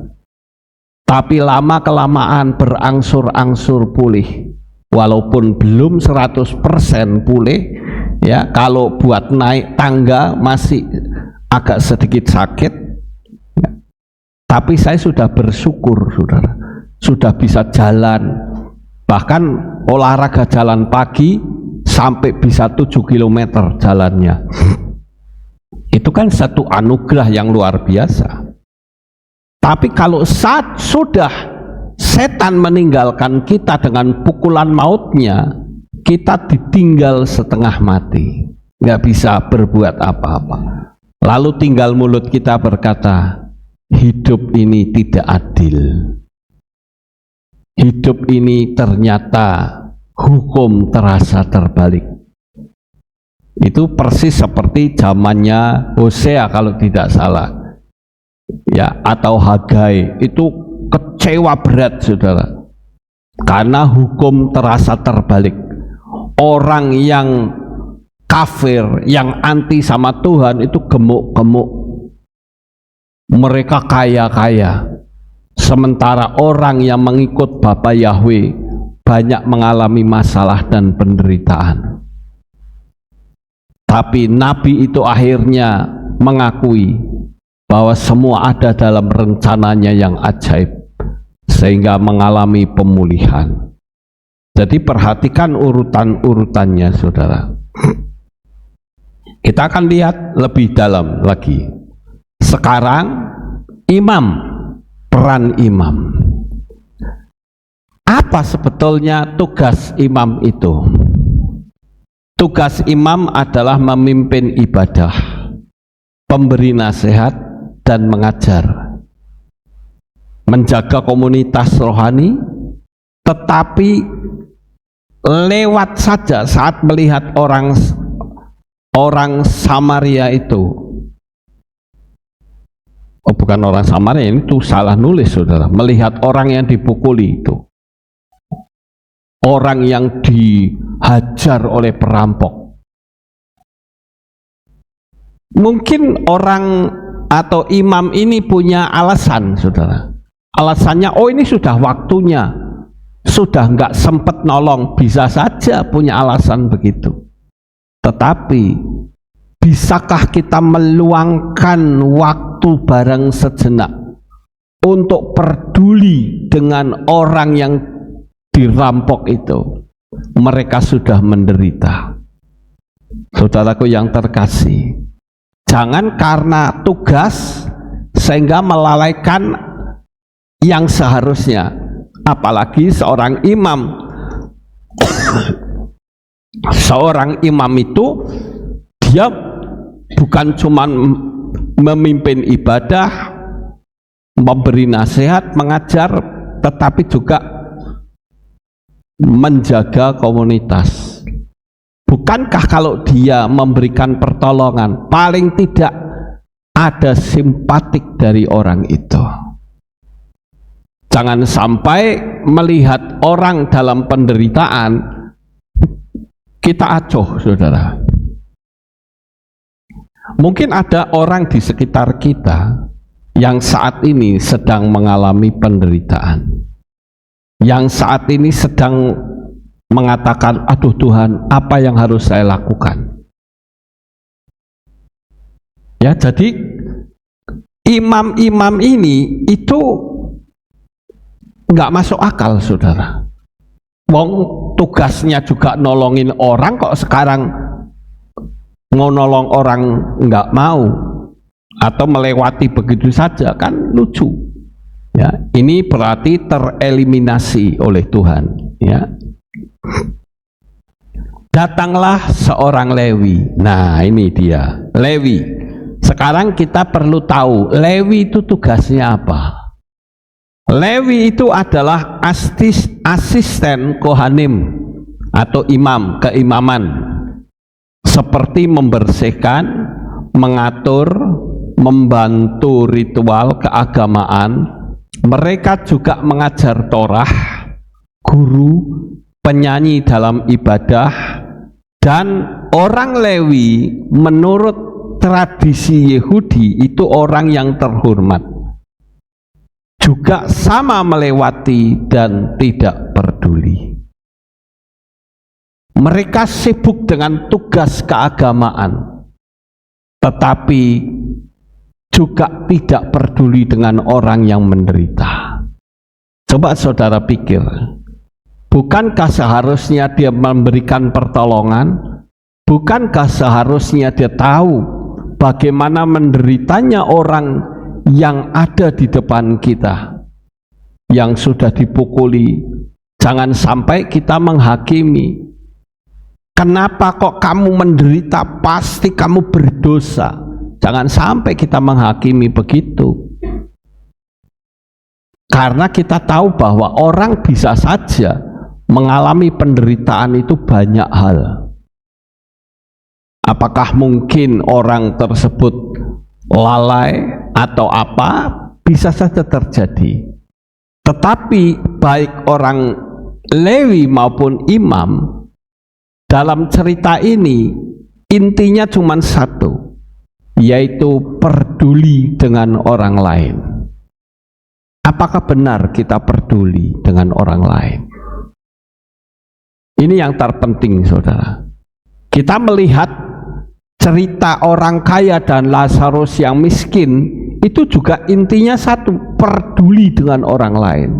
Tapi lama-kelamaan berangsur-angsur pulih. Walaupun belum 100% pulih, ya, kalau buat naik tangga masih agak sedikit sakit. Ya. Tapi saya sudah bersyukur, saudara. Sudah bisa jalan. Bahkan olahraga jalan pagi sampai bisa 7 km jalannya. Itu kan satu anugerah yang luar biasa. Tapi kalau saat sudah setan meninggalkan kita dengan pukulan mautnya, kita ditinggal setengah mati, nggak bisa berbuat apa-apa. Lalu tinggal mulut kita berkata, hidup ini tidak adil. Hidup ini ternyata hukum terasa terbalik. Itu persis seperti zamannya Hosea kalau tidak salah, ya, atau Hagai. Itu kecewa berat, saudara, karena hukum terasa terbalik. Orang yang kafir, yang anti sama Tuhan itu gemuk-gemuk, mereka kaya-kaya, sementara orang yang mengikut Bapa Yahweh banyak mengalami masalah dan penderitaan. Tapi Nabi itu akhirnya mengakui bahwa semua ada dalam rencananya yang ajaib, sehingga mengalami pemulihan. Jadi perhatikan urutan-urutannya, saudara. Kita akan lihat lebih dalam lagi. Sekarang imam, peran imam. Apa sebetulnya tugas imam itu? Tugas imam adalah memimpin ibadah, memberi nasihat dan mengajar, menjaga komunitas rohani. Tetapi lewat saja saat melihat orang Samaria itu, oh bukan orang Samaria, itu salah nulis, saudara. Melihat orang yang dipukuli itu, orang yang dihajar oleh perampok. Mungkin orang atau imam ini punya alasan, saudara. Alasannya, oh ini sudah waktunya, sudah nggak sempat nolong. Bisa saja punya alasan begitu. Tetapi bisakah kita meluangkan waktu bareng sejenak untuk peduli dengan orang yang dirampok itu? Mereka sudah menderita. Saudaraku yang terkasih, jangan karena tugas sehingga melalaikan yang seharusnya. Apalagi seorang imam. Seorang imam itu dia bukan cuma memimpin ibadah, memberi nasihat, mengajar, tetapi juga menjaga komunitas. Bukankah kalau dia memberikan pertolongan, paling tidak ada simpatik dari orang itu? Jangan sampai melihat orang dalam penderitaan kita acuh, saudara. Mungkin ada orang di sekitar kita yang saat ini sedang mengalami penderitaan, yang saat ini sedang mengatakan, aduh Tuhan, apa yang harus saya lakukan? Ya, jadi imam-imam ini itu nggak masuk akal, saudara. Wong tugasnya juga nolongin orang, kok sekarang Menolong orang nggak mau atau melewati begitu saja, kan lucu. Ya, ini berarti tereliminasi oleh Tuhan. Ya. Datanglah seorang Lewi. Nah, ini dia Lewi. Sekarang kita perlu tahu Lewi itu tugasnya apa. Lewi itu adalah asisten Kohanim atau imam, keimaman, seperti membersihkan, mengatur, membantu ritual keagamaan. Mereka juga mengajar Torah, guru, penyanyi dalam ibadah, dan orang Lewi menurut tradisi Yahudi itu orang yang terhormat, juga sama melewati dan tidak peduli. Mereka sibuk dengan tugas keagamaan, tetapi juga tidak peduli dengan orang yang menderita. Coba saudara pikir, bukankah seharusnya dia memberikan pertolongan? Bukankah seharusnya dia tahu bagaimana menderitanya orang yang ada di depan kita, yang sudah dipukuli? Jangan sampai kita menghakimi. Kenapa kok kamu menderita? Pasti kamu berdosa. Jangan sampai kita menghakimi begitu. Karena kita tahu bahwa orang bisa saja mengalami penderitaan itu banyak hal. Apakah mungkin orang tersebut lalai atau apa? Bisa saja terjadi. Tetapi baik orang Lewi maupun imam, dalam cerita ini intinya cuma satu, yaitu peduli dengan orang lain. Apakah benar kita peduli dengan orang lain? Ini yang terpenting, saudara. Kita melihat cerita orang kaya dan Lazarus yang miskin, itu juga intinya satu, peduli dengan orang lain.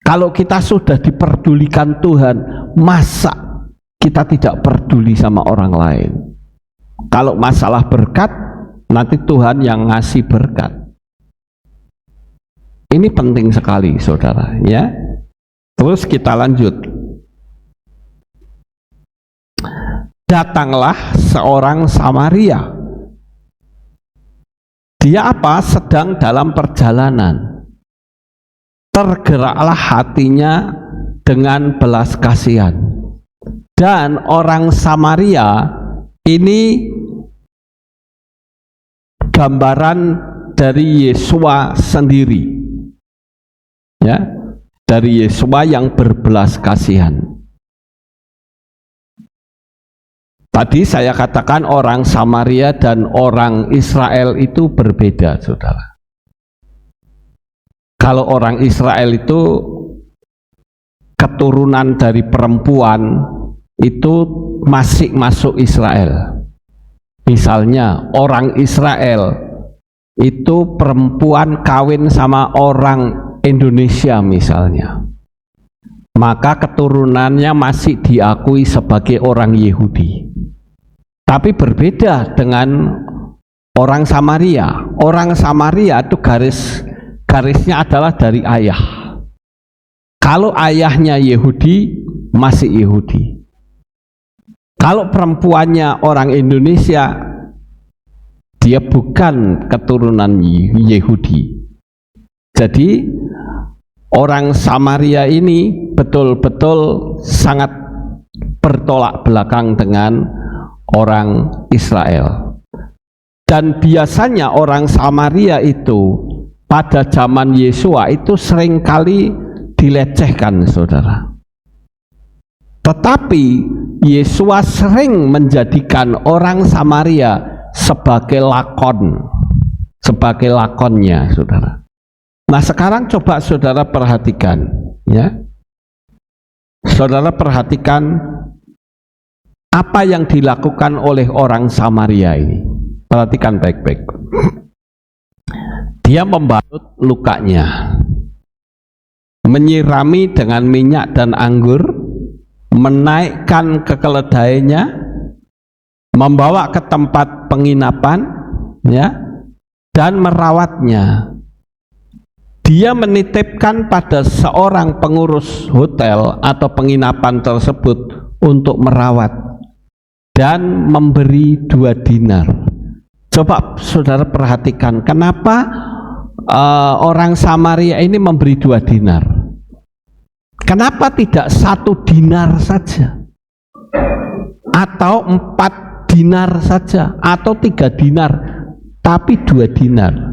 Kalau kita sudah diperdulikan Tuhan, masa kita tidak peduli sama orang lain? Kalau masalah berkat, nanti Tuhan yang ngasih berkat. Ini penting sekali, saudara, ya. Terus kita lanjut. Datanglah seorang Samaria. Dia apa? Sedang dalam perjalanan. Tergeraklah hatinya dengan belas kasihan. Dan orang Samaria ini gambaran dari Yesua sendiri, ya, dari Yesua yang berbelas kasihan. Tadi saya katakan orang Samaria dan orang Israel itu berbeda, saudara. Kalau orang Israel itu keturunan dari perempuan, itu masih masuk Israel. Misalnya orang Israel itu perempuan kawin sama orang Indonesia misalnya, maka keturunannya masih diakui sebagai orang Yahudi. Tapi berbeda dengan orang Samaria. Orang Samaria itu garisnya adalah dari ayah. Kalau ayahnya Yahudi, masih Yahudi. Kalau perempuannya orang Indonesia, dia bukan keturunan Yahudi. Jadi orang Samaria ini betul-betul sangat bertolak belakang dengan orang Israel. Dan biasanya orang Samaria itu pada zaman Yesua itu seringkali dilecehkan, saudara. Tetapi Yesua sering menjadikan orang Samaria sebagai lakon, sebagai lakonnya, saudara. Nah, sekarang coba saudara perhatikan, ya. Saudara perhatikan apa yang dilakukan oleh orang Samaria ini. Perhatikan baik-baik. Dia membalut lukanya, menyirami dengan minyak dan anggur, menaikkan kekeledainya, membawa ke tempat penginapan, ya, dan merawatnya. Dia menitipkan pada seorang pengurus hotel atau penginapan tersebut untuk merawat dan memberi 2 dinar. Coba saudara perhatikan, kenapa orang Samaria ini memberi 2 dinar? Kenapa tidak 1 dinar saja? Atau 4 dinar saja? Atau 3 dinar? Tapi 2 dinar.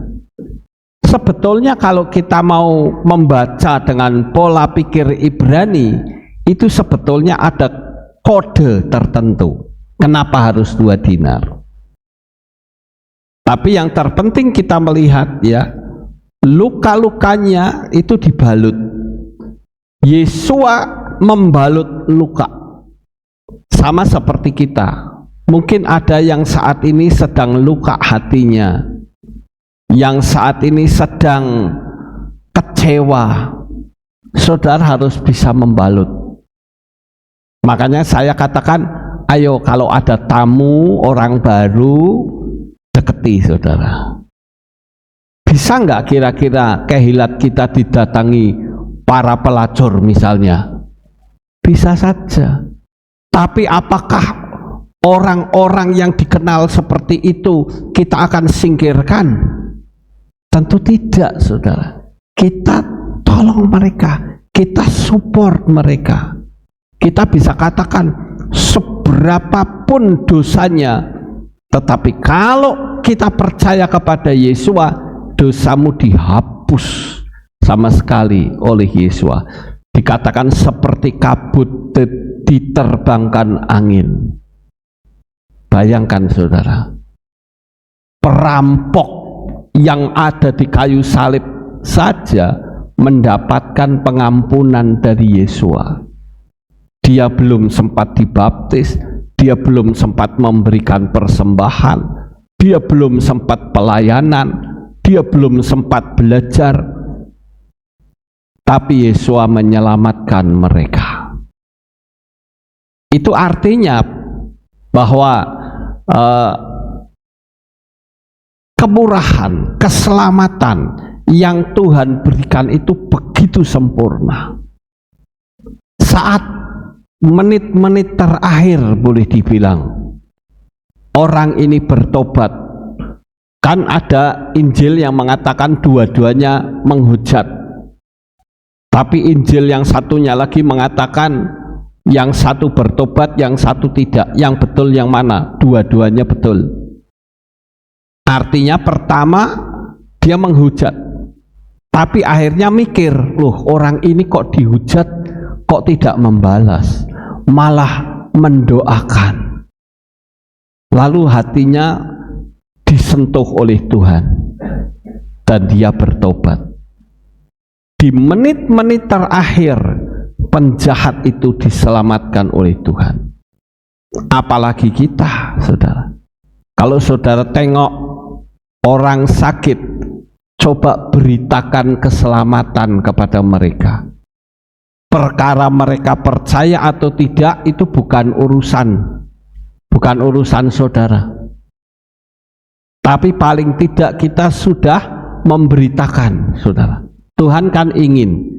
Sebetulnya kalau kita mau membaca dengan pola pikir Ibrani, itu sebetulnya ada kode tertentu. Kenapa harus 2 dinar? Tapi yang terpenting kita melihat, ya, luka-lukanya itu dibalut. Yesua membalut luka. Sama seperti kita. Mungkin ada yang saat ini sedang luka hatinya, yang saat ini sedang kecewa. Saudara harus bisa membalut. Makanya saya katakan, ayo kalau ada tamu, orang baru, deketi saudara. Bisa nggak kira-kira kehilat kita didatangi para pelacur misalnya? Bisa saja. Tapi apakah orang-orang yang dikenal seperti itu kita akan singkirkan? Tentu tidak, saudara. Kita tolong mereka, kita support mereka. Kita bisa katakan seberapapun dosanya, tetapi kalau kita percaya kepada Yesua, dosamu dihapus sama sekali oleh Yesua. Dikatakan seperti kabut diterbangkan angin. Bayangkan saudara, perampok yang ada di kayu salib saja mendapatkan pengampunan dari Yesua. Dia belum sempat dibaptis, dia belum sempat memberikan persembahan, dia belum sempat pelayanan, dia belum sempat belajar, tapi Yesua menyelamatkan mereka. Itu artinya bahwa kemurahan, keselamatan yang Tuhan berikan itu begitu sempurna. Saat menit-menit terakhir boleh dibilang orang ini bertobat, kan ada Injil yang mengatakan dua-duanya menghujat, tapi Injil yang satunya lagi mengatakan yang satu bertobat, yang satu tidak. Yang betul yang mana? Dua-duanya betul. Artinya pertama dia menghujat, tapi akhirnya mikir, loh orang ini kok dihujat, kok tidak membalas, malah mendoakan. Lalu hatinya disentuh oleh Tuhan dan dia bertobat. Di menit-menit terakhir penjahat itu diselamatkan oleh Tuhan. Apalagi kita, saudara. Kalau saudara tengok orang sakit, coba beritakan keselamatan kepada mereka. Perkara mereka percaya atau tidak itu bukan urusan saudara. Tapi paling tidak kita sudah memberitakan, saudara. Tuhan kan ingin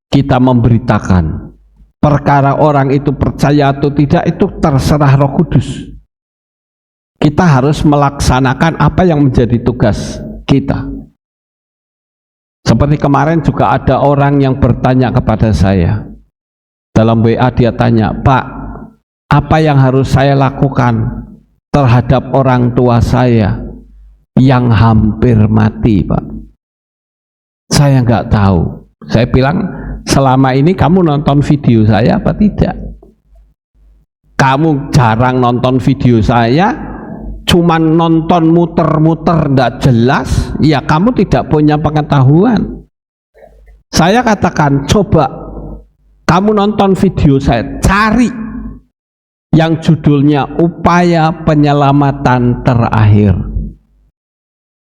kita memberitakan. Perkara orang itu percaya atau tidak itu terserah Roh Kudus. Kita harus melaksanakan apa yang menjadi tugas kita. Seperti kemarin juga ada orang yang bertanya kepada saya. Dalam WA dia tanya, Pak, apa yang harus saya lakukan terhadap orang tua saya yang hampir mati, Pak? Saya nggak tahu. Saya bilang, selama ini kamu nonton video saya apa tidak? Kamu jarang nonton video saya, cuman nonton muter-muter nggak jelas, ya kamu tidak punya pengetahuan. Saya katakan, coba kamu nonton video saya, cari yang judulnya Upaya Penyelamatan Terakhir.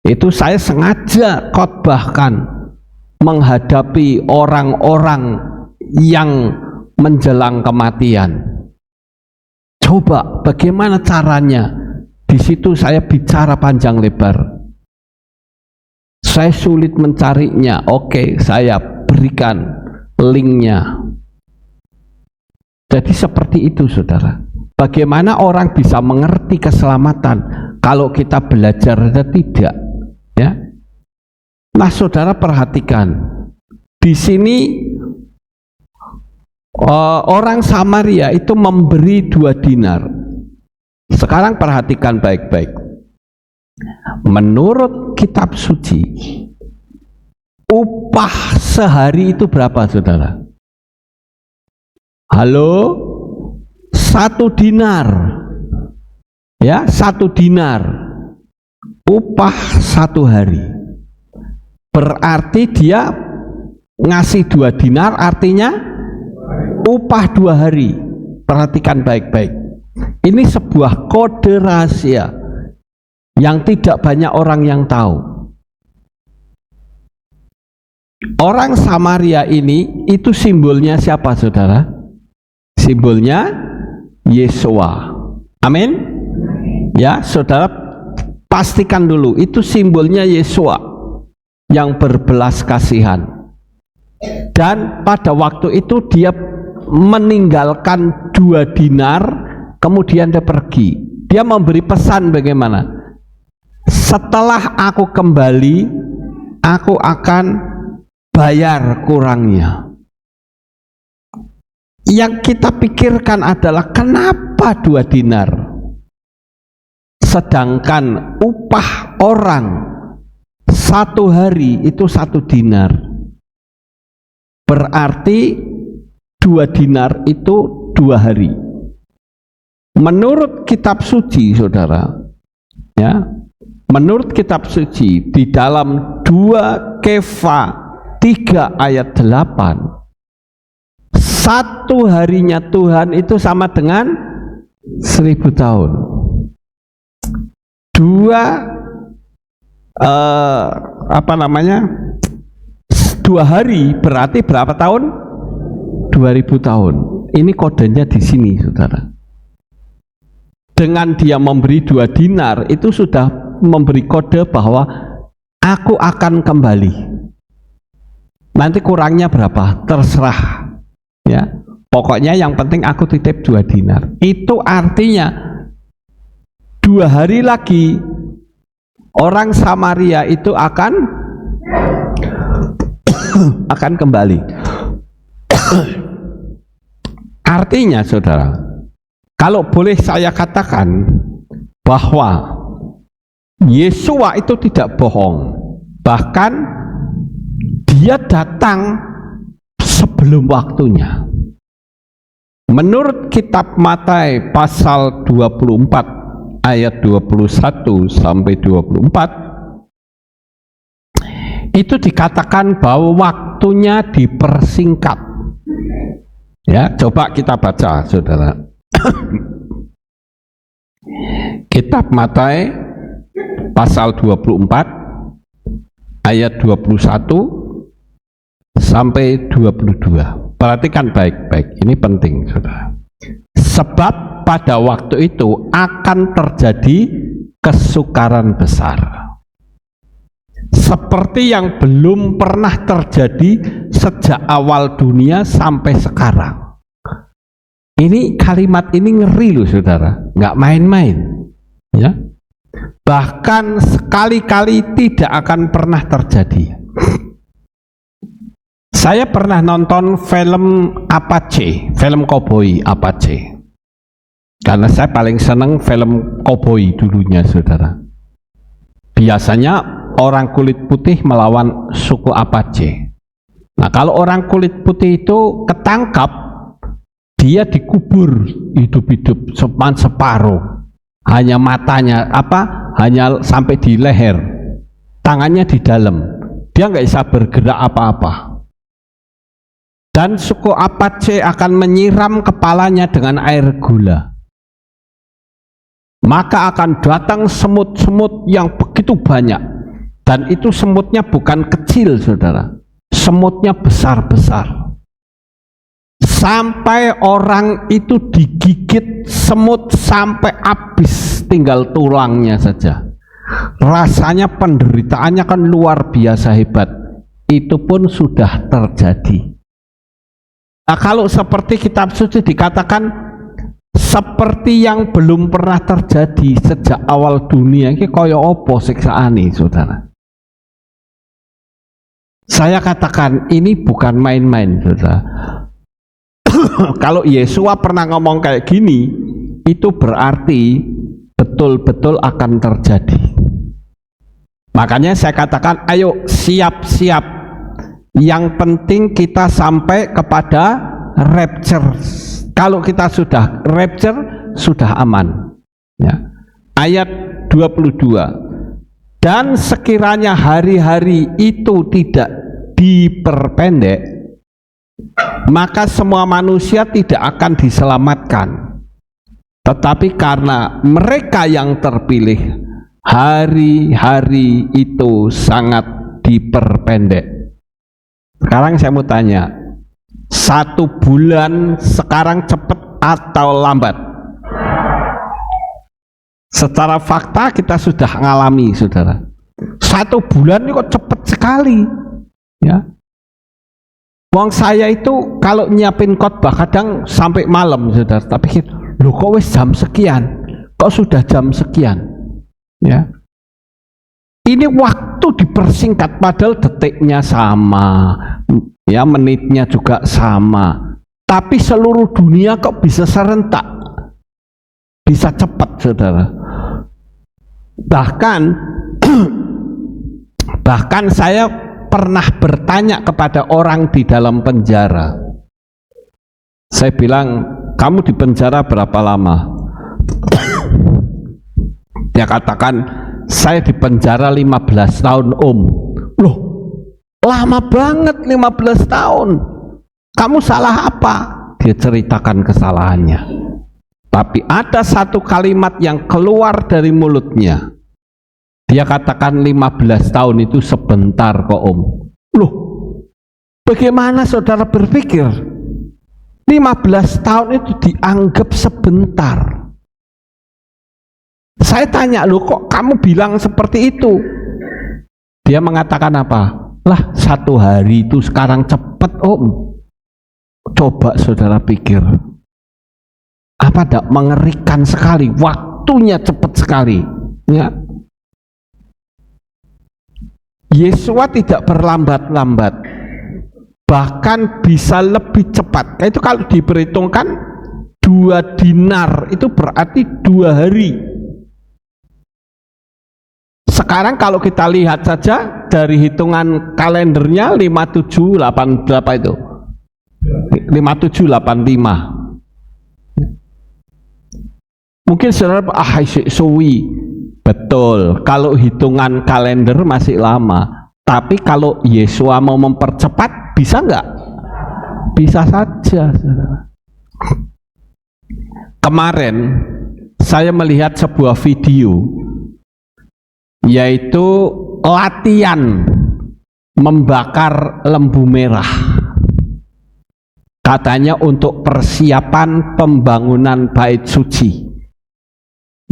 Itu saya sengaja khotbahkan menghadapi orang-orang yang menjelang kematian. Coba bagaimana caranya? Di situ saya bicara panjang lebar. Saya sulit mencarinya. Oke, saya berikan linknya. Jadi seperti itu, saudara. Bagaimana orang bisa mengerti keselamatan kalau kita belajar atau tidak? Ya. Nah, saudara perhatikan. Di sini orang Samaria itu memberi 2 dinar. Sekarang perhatikan baik-baik. Menurut kitab suci, upah sehari itu berapa, saudara? Halo? 1 dinar. Ya, 1 dinar. Upah 1 hari. Berarti dia ngasih 2 dinar, artinya upah 2 hari. Perhatikan baik-baik. Ini sebuah kode rahasia yang tidak banyak orang yang tahu. Orang Samaria ini itu simbolnya siapa, saudara? Simbolnya Yesua. Amin. Ya, saudara pastikan dulu itu simbolnya Yesua yang berbelas kasihan. Dan pada waktu itu dia meninggalkan 2 dinar, kemudian dia pergi. Dia memberi pesan bagaimana? Setelah aku kembali, aku akan bayar kurangnya. Yang kita pikirkan adalah kenapa 2 dinar? Sedangkan upah orang 1 hari itu 1 dinar. Berarti 2 dinar itu 2 hari. Menurut kitab suci, saudara, ya, menurut kitab suci di dalam 2 Kefa 3 ayat 8, 1 harinya Tuhan itu sama dengan 1000 tahun. 2 hari berarti berapa tahun? 2000 tahun. Ini kodenya di sini, saudara. Dengan dia memberi 2 dinar itu sudah memberi kode bahwa aku akan kembali. Nanti kurangnya berapa? Terserah. Ya, pokoknya yang penting aku titip 2 dinar. Itu artinya 2 hari lagi orang Samaria itu akan kembali. Artinya, saudara, kalau boleh saya katakan bahwa Yesua itu tidak bohong, bahkan dia datang sebelum waktunya. Menurut kitab Matius pasal 24 ayat 21 sampai 24 itu dikatakan bahwa waktunya dipersingkat. Ya, coba kita baca, saudara. Kitab Matius pasal 24 ayat 21 sampai 22. Perhatikan baik-baik, ini penting, saudara. Sebab pada waktu itu akan terjadi kesukaran besar, seperti yang belum pernah terjadi sejak awal dunia sampai sekarang. Ini kalimat ini ngeri loh, saudara, nggak main-main, ya. Bahkan sekali-kali tidak akan pernah terjadi. Saya pernah nonton film Apache, film koboi Apache. Karena saya paling senang film koboi dulunya, saudara. Biasanya orang kulit putih melawan suku Apache. Nah, kalau orang kulit putih itu ketangkap, dia dikubur hidup-hidup separuh. Hanya matanya hanya sampai di leher, tangannya di dalam. Dia nggak bisa bergerak apa-apa. Dan suku Apache akan menyiram kepalanya dengan air gula. Maka akan datang semut-semut yang begitu banyak. Dan itu semutnya bukan kecil, saudara. Semutnya besar-besar. sampai orang itu digigit semut sampai habis tinggal tulangnya saja. Rasanya penderitaannya kan luar biasa hebat. Itu pun sudah terjadi. Nah, kalau seperti kitab suci dikatakan seperti yang belum pernah terjadi sejak awal dunia, ini kaya apa siksaane, saudara? Saya katakan ini bukan main-main, saudara. Kalau Yesua pernah ngomong kayak gini, itu berarti betul-betul akan terjadi. Makanya saya katakan, ayo siap-siap. Yang penting kita sampai kepada rapture. Kalau kita sudah rapture, sudah aman. Ya. Ayat 22. Dan sekiranya hari-hari itu tidak diperpendek, maka semua manusia tidak akan diselamatkan. Tetapi karena mereka yang terpilih, hari-hari itu sangat diperpendek. Sekarang saya mau tanya, 1 bulan sekarang cepat atau lambat? Secara fakta kita sudah ngalami, saudara. 1 bulan ini kok cepat sekali, ya. Wong saya itu kalau nyiapin khotbah kadang sampai malam, saudara. Tapi loh kok wis jam sekian, kok sudah jam sekian, ya. Ini waktu dipersingkat padahal detiknya sama, ya, menitnya juga sama. Tapi seluruh dunia kok bisa serentak, bisa cepat, saudara. Bahkan saya pernah bertanya kepada orang di dalam penjara. Saya bilang, kamu di penjara berapa lama? Dia katakan, saya di penjara 15 tahun om. Loh, lama banget 15 tahun. Kamu salah apa? Dia ceritakan kesalahannya. Tapi ada satu kalimat yang keluar dari mulutnya. Dia katakan 15 tahun itu sebentar kok om. Loh, bagaimana saudara berpikir? 15 tahun itu dianggap sebentar. Saya tanya, loh kok kamu bilang seperti itu? Dia mengatakan apa? Lah 1 hari itu sekarang cepat om. Coba saudara pikir, apa tidak mengerikan sekali? Waktunya cepat sekali, ya. Yesua tidak berlambat-lambat, bahkan bisa lebih cepat. Itu kalau diperhitungkan 2 dinar itu berarti 2 hari. Sekarang kalau kita lihat saja dari hitungan kalendernya 5788 berapa itu? 5785. Mungkin saudara suwi. Betul, kalau hitungan kalender masih lama. Tapi kalau Yesua mau mempercepat, bisa nggak? Bisa saja, saudara. Kemarin saya melihat sebuah video, yaitu latihan membakar lembu merah. Katanya untuk persiapan pembangunan bait suci.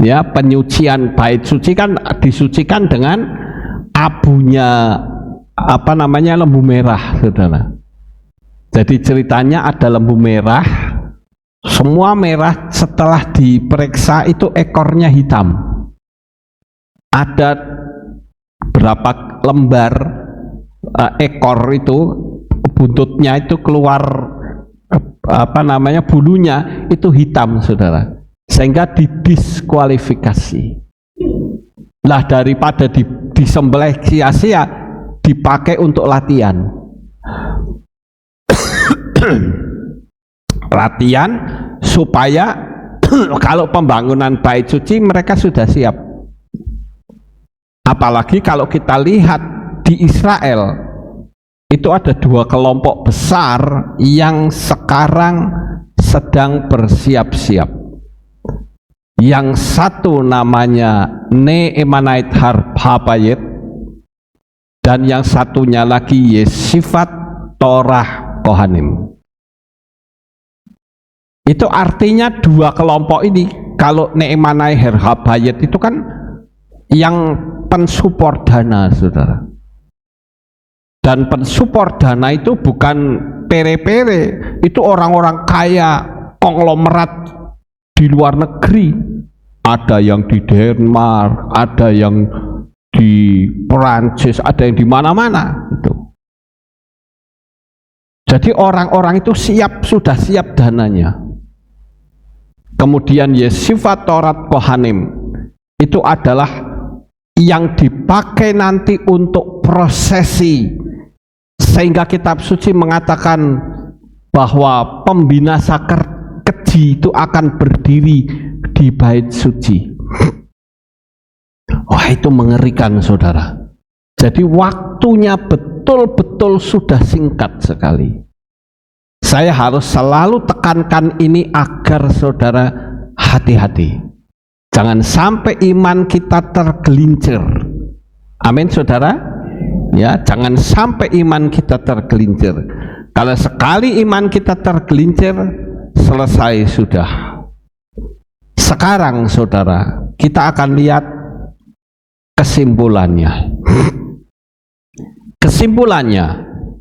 Ya, penyucian bait suci kan disucikan dengan abunya apa namanya lembu merah, saudara. Jadi ceritanya ada lembu merah, semua merah, setelah diperiksa itu ekornya hitam. Ada berapa lembar ekor itu, buntutnya itu keluar apa namanya bulunya itu hitam, saudara. Sehingga didiskualifikasi. Lah daripada disembelih sia-sia, dipakai untuk latihan. Latihan supaya kalau pembangunan bait suci mereka sudah siap. Apalagi kalau kita lihat di Israel, itu ada 2 kelompok besar yang sekarang sedang bersiap-siap. Yang satu namanya Neemanite Harpayet, dan yang satunya lagi Yesifat Torah Kohanim. Itu artinya dua kelompok ini, kalau Neemanai Herhabayit itu kan yang pensupport dana, saudara. Dan pensupport dana itu bukan pere-pere, itu orang-orang kaya, konglomerat di luar negeri. Ada yang di Denmark, ada yang di Perancis, ada yang di mana-mana itu. Jadi orang-orang itu sudah siap dananya. Kemudian Yesifat Torat Kohanim itu adalah yang dipakai nanti untuk prosesi, sehingga kitab suci mengatakan bahwa pembinasa keji itu akan berdiri di bait suci. Wah, itu mengerikan, saudara. Jadi waktunya betul-betul sudah singkat sekali. Saya harus selalu tekankan ini agar saudara hati-hati. Jangan sampai iman kita tergelincir. Amin, saudara. Ya, jangan sampai iman kita tergelincir. Kalau sekali iman kita tergelincir, selesai sudah. Sekarang, saudara, kita akan lihat kesimpulannya. Kesimpulannya,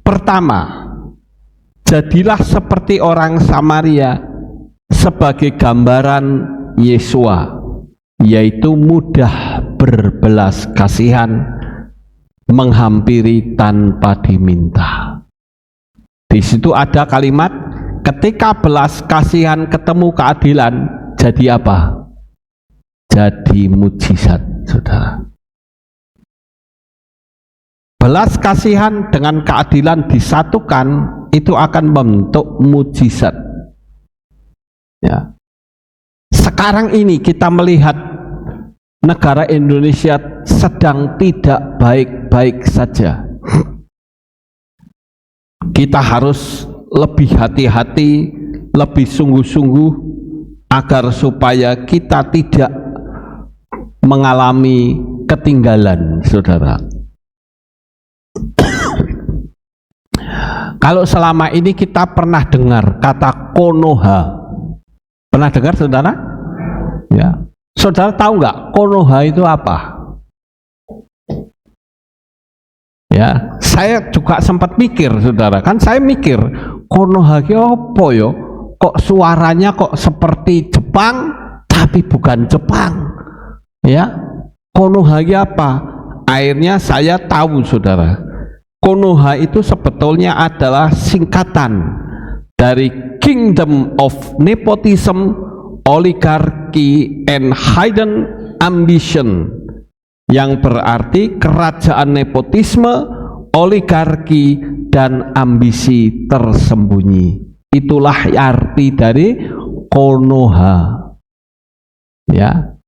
pertama, jadilah seperti orang Samaria sebagai gambaran Yesua, yaitu mudah berbelas kasihan, menghampiri tanpa diminta. Di situ ada kalimat, ketika belas kasihan ketemu keadilan, jadi apa? Jadi mujizat, saudara. Belas kasihan dengan keadilan disatukan, itu akan membentuk mujizat. Ya. Sekarang ini kita melihat negara Indonesia sedang tidak baik-baik saja. Kita harus lebih hati-hati, lebih sungguh-sungguh agar supaya kita tidak mengalami ketinggalan, saudara. Kalau selama ini kita pernah dengar kata Konoha, pernah dengar, saudara? Ya, saudara tahu nggak Konoha itu apa? Ya, saya juga sempat mikir, saudara. Kan saya mikir Konoha itu apa yo? Kok suaranya kok seperti Jepang, tapi bukan Jepang. Ya, Konoha itu apa? Akhirnya saya tahu, saudara. Konoha itu sebetulnya adalah singkatan dari Kingdom of Nepotism, Oligarchy, and Hidden Ambition, yang berarti kerajaan nepotisme, oligarki, dan ambisi tersembunyi. Itulah arti dari Konoha. Ya.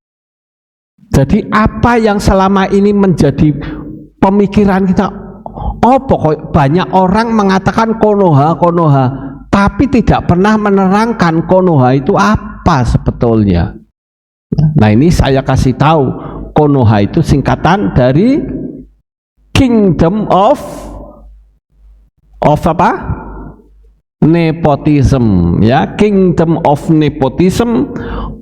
Jadi apa yang selama ini menjadi pemikiran kita? Oh, pokoknya banyak orang mengatakan Konoha, Konoha, tapi tidak pernah menerangkan Konoha itu apa sebetulnya. Nah, ini saya kasih tahu, Konoha itu singkatan dari Kingdom of apa? Nepotism, ya, Kingdom of Nepotism,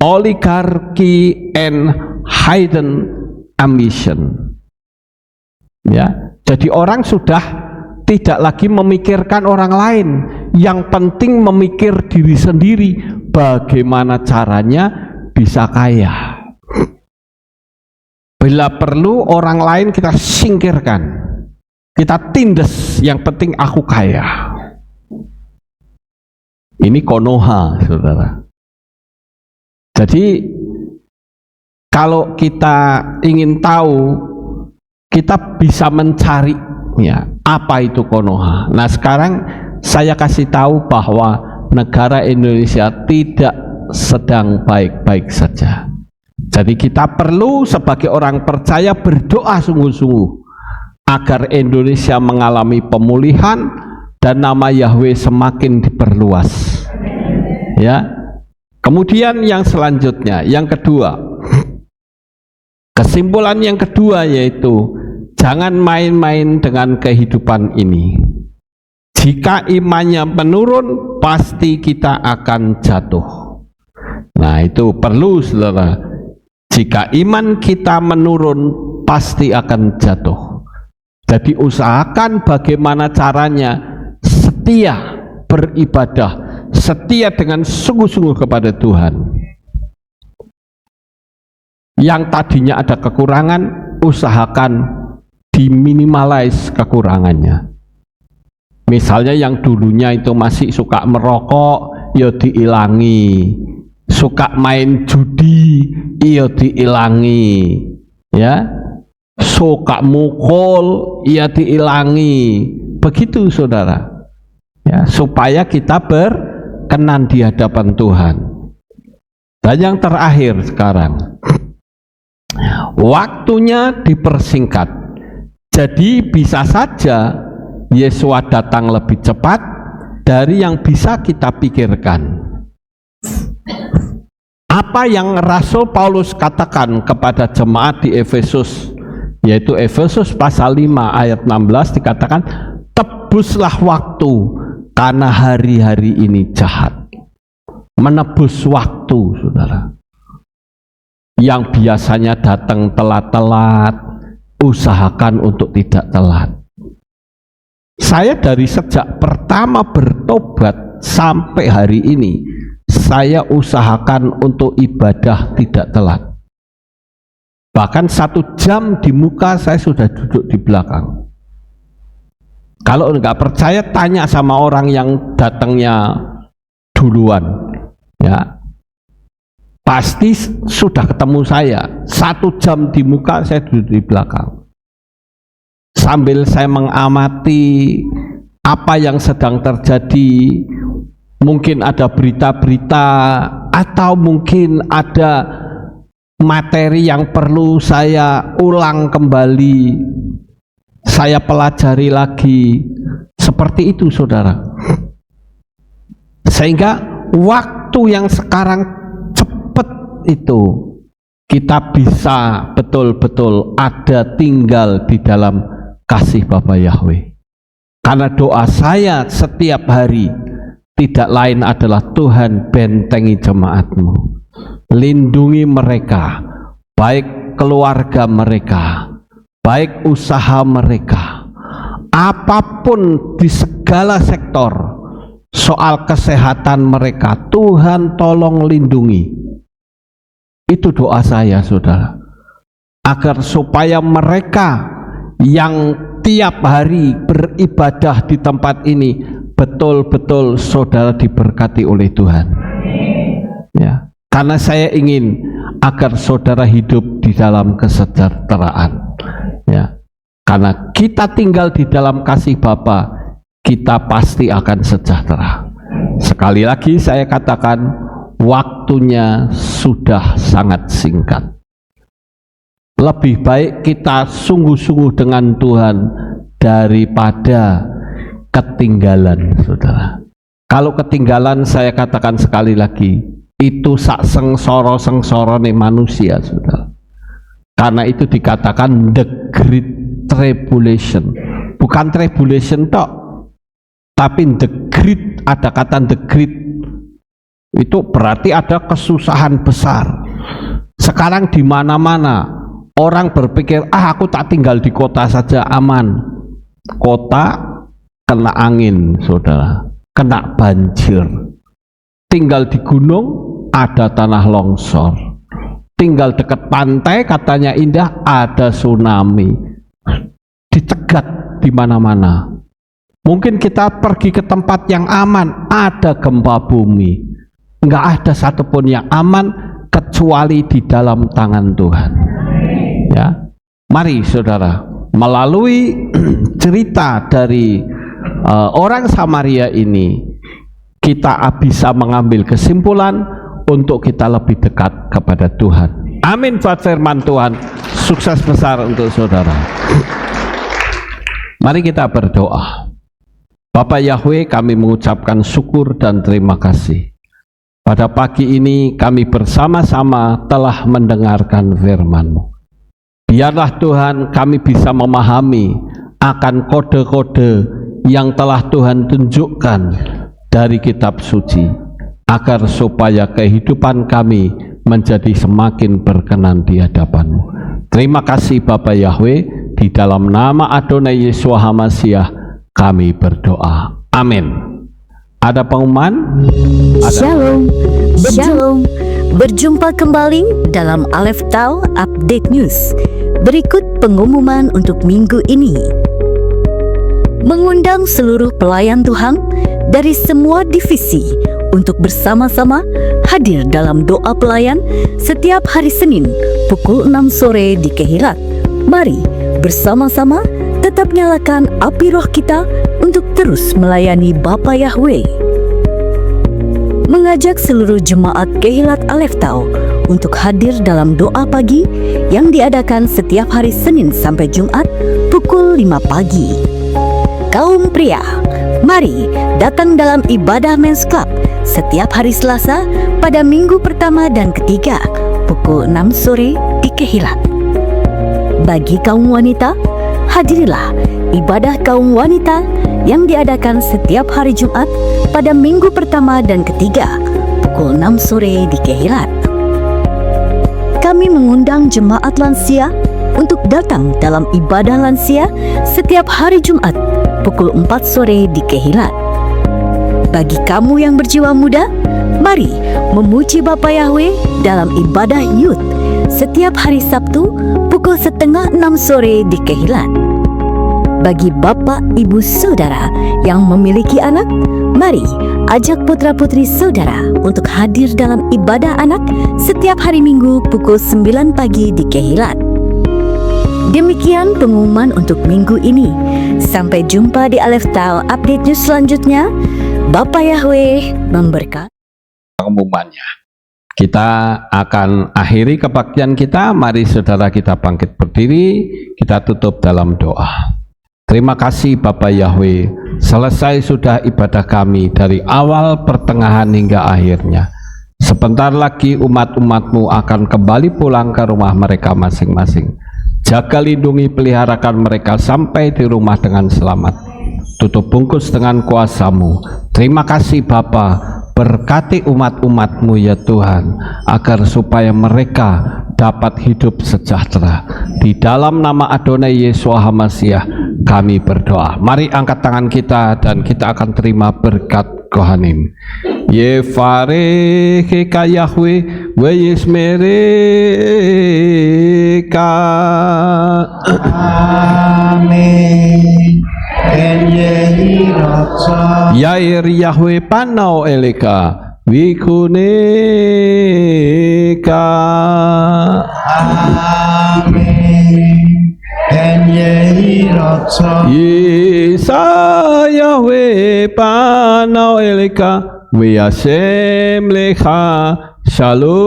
Oligarchy, and Hidden Ambition. Ya. Jadi orang sudah tidak lagi memikirkan orang lain, yang penting memikir diri sendiri, bagaimana caranya bisa kaya. Bila perlu orang lain kita singkirkan, kita tindas, yang penting aku kaya. Ini Konoha, saudara. Jadi kalau kita ingin tahu, kita bisa mencari, ya, apa itu Konoha. Nah, sekarang saya kasih tahu bahwa negara Indonesia tidak sedang baik-baik saja. Jadi kita perlu sebagai orang percaya berdoa sungguh-sungguh agar Indonesia mengalami pemulihan dan nama Yahweh semakin diperluas. Ya. Kemudian yang selanjutnya, yang kedua, kesimpulan yang kedua yaitu jangan main-main dengan kehidupan ini. Jika imannya menurun, pasti kita akan jatuh. Nah, itu perlu, saudara. Jika iman kita menurun, pasti akan jatuh. Jadi usahakan bagaimana caranya setia beribadah, setia dengan sungguh-sungguh kepada Tuhan. Yang tadinya ada kekurangan, usahakan diminimalize kekurangannya. Misalnya yang dulunya itu masih suka merokok, ya diilangi. Suka main judi, ya diilangi. Ya, suka mukul, ya diilangi. Begitu, saudara. Ya, supaya kita berkenan di hadapan Tuhan. Dan yang terakhir sekarang, waktunya dipersingkat. Jadi bisa saja Yesua datang lebih cepat dari yang bisa kita pikirkan. Apa yang Rasul Paulus katakan kepada jemaat di Efesus, yaitu Efesus pasal 5 ayat 16, dikatakan, tebuslah waktu karena hari-hari ini jahat. Menebus waktu, saudara. Yang biasanya datang telat-telat, usahakan untuk tidak telat. Saya dari sejak pertama bertobat sampai hari ini, saya usahakan untuk ibadah tidak telat. Bahkan 1 jam di muka saya sudah duduk di belakang. Kalau enggak percaya, tanya sama orang yang datangnya duluan, ya. Pasti sudah ketemu saya. 1 jam di muka saya duduk di belakang. Sambil saya mengamati apa yang sedang terjadi, mungkin ada berita-berita atau mungkin ada materi yang perlu saya ulang kembali, saya pelajari lagi. Seperti itu, saudara. Sehingga waktu yang sekarang cepat itu, kita bisa betul-betul ada tinggal di dalam kasih Bapa Yahweh. Karena doa saya setiap hari tidak lain adalah, Tuhan bentengi jemaat-Mu, lindungi mereka, baik keluarga mereka, baik usaha mereka, apapun di segala sektor, soal kesehatan mereka, Tuhan tolong lindungi. Itu doa saya, saudara, agar supaya mereka yang tiap hari beribadah di tempat ini, betul-betul saudara diberkati oleh Tuhan. Ya, karena saya ingin agar saudara hidup di dalam kesejahteraan. Ya, karena kita tinggal di dalam kasih Bapa, kita pasti akan sejahtera. Sekali lagi saya katakan, waktunya sudah sangat singkat. Lebih baik kita sungguh-sungguh dengan Tuhan daripada ketinggalan, saudara. Kalau ketinggalan, saya katakan sekali lagi, itu sak sengsara nih manusia, saudara. Karena itu dikatakan the great tribulation. Bukan tribulation tok, tapi the great, ada kata the great. Itu berarti ada kesusahan besar. Sekarang di mana-mana orang berpikir, aku tak tinggal di kota saja aman. Kota kena angin, saudara, kena banjir. Tinggal di gunung ada tanah longsor. Tinggal dekat pantai katanya indah, ada tsunami. Dicegat di mana-mana. Mungkin kita pergi ke tempat yang aman, ada gempa bumi. Enggak ada satupun yang aman kecuali di dalam tangan Tuhan. Ya, mari saudara, melalui cerita dari orang Samaria ini, kita bisa mengambil kesimpulan untuk kita lebih dekat kepada Tuhan. Amin buat firman Tuhan. Sukses besar untuk saudara. Mari kita berdoa. Bapa Yahweh, kami mengucapkan syukur dan terima kasih. Pada pagi ini kami bersama-sama telah mendengarkan firman-Mu. Biarlah Tuhan kami bisa memahami akan kode-kode yang telah Tuhan tunjukkan dari kitab suci, agar supaya kehidupan kami menjadi semakin berkenan di hadapan-Mu. Terima kasih Bapa Yahweh, di dalam nama Adonai Yeshua HaMashiach kami berdoa. Amin. Ada pengumuman? Shalom, Shalom. Berjumpa kembali dalam Aleph Tau Update News. Berikut pengumuman untuk minggu ini. Mengundang seluruh pelayan Tuhan dari semua divisi untuk bersama-sama hadir dalam doa pelayan setiap hari Senin pukul 6 sore di Kehilat. Mari bersama-sama tetap nyalakan api roh kita untuk terus melayani Bapa Yahweh. Mengajak seluruh jemaat Kehilat Aleph Tau untuk hadir dalam doa pagi yang diadakan setiap hari Senin sampai Jumat pukul 5 pagi. Kaum pria, mari datang dalam ibadah Men's Club setiap hari Selasa pada minggu pertama dan ketiga pukul 6 sore di Kehilat. Bagi kaum wanita, hadirilah ibadah kaum wanita yang diadakan setiap hari Jumat pada minggu pertama dan ketiga pukul 6 sore di Kehilat. Kami mengundang jemaat lansia untuk datang dalam ibadah lansia setiap hari Jumat pukul 4 sore di Kehilat. Bagi kamu yang berjiwa muda, mari memuji Bapa Yahweh dalam ibadah youth setiap hari Sabtu pukul 5:30 sore di Kehilat. Bagi bapak, ibu, saudara yang memiliki anak, mari ajak putra-putri saudara untuk hadir dalam ibadah anak setiap hari Minggu pukul 9 pagi di Kehilat. Demikian pengumuman untuk minggu ini. Sampai jumpa di Aleph Tau Update News selanjutnya. Bapa Yahweh memberkati. Pengumumannya. Kita akan akhiri kebaktian kita. Mari saudara kita bangkit berdiri, kita tutup dalam doa. Terima kasih Bapa Yahweh, selesai sudah ibadah kami dari awal, pertengahan hingga akhirnya. Sebentar lagi umat-umat-Mu akan kembali pulang ke rumah mereka masing-masing. Jaga, lindungi, peliharakan mereka sampai di rumah dengan selamat. Tutup bungkus dengan kuasa-Mu. Terima kasih Bapa, berkati umat-umat-Mu ya Tuhan, agar supaya mereka dapat hidup sejahtera. Di dalam nama Adonai Yeshua HaMashiach kami berdoa. Mari angkat tangan kita dan kita akan terima berkat Kohanim. Yevarecheka Yahweh wa yismereka. Amin. En yehi rotsa. Yair Yahweh panau eleka wikuneka. Amin. En yehi rotsa. Isa Yahweh panau eleka V'yashem lecha shalom.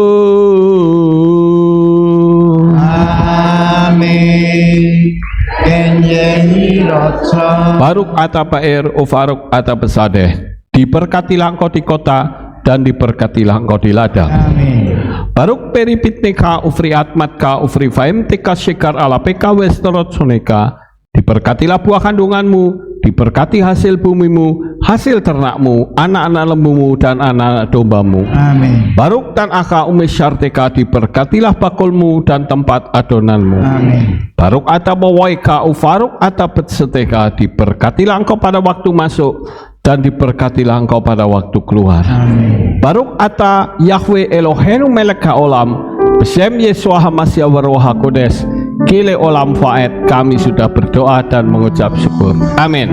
Amin. En yehi rotsa. Baruk ata Pa'er ufaruk ata Besadeh. Diberkatilah engkau di kota dan diberkatilah engkau di ladang. Amin. Baruk peripitneka ufri atmatka ufri faimtika shikar ala peka westerot suneka. Diberkatilah buah kandunganmu, diberkati hasil bumimu, hasil ternakmu, anak-anak lembumu dan anak dombamu. Amin. Baruk dan aka umis syarteka, diberkatilah bakulmu dan tempat adonanmu. Amin. Baruk ata bawaika ufaruk ata betseteka, diberkatilah engkau pada waktu masuk dan diberkatilah engkau pada waktu keluar. Amin. Baruk ata Yahweh Eloheinu melek haolam, besem Yeshua HaMashiach waroh hakodes, kile olam faed. Kami sudah berdoa dan mengucap syukur. Amin.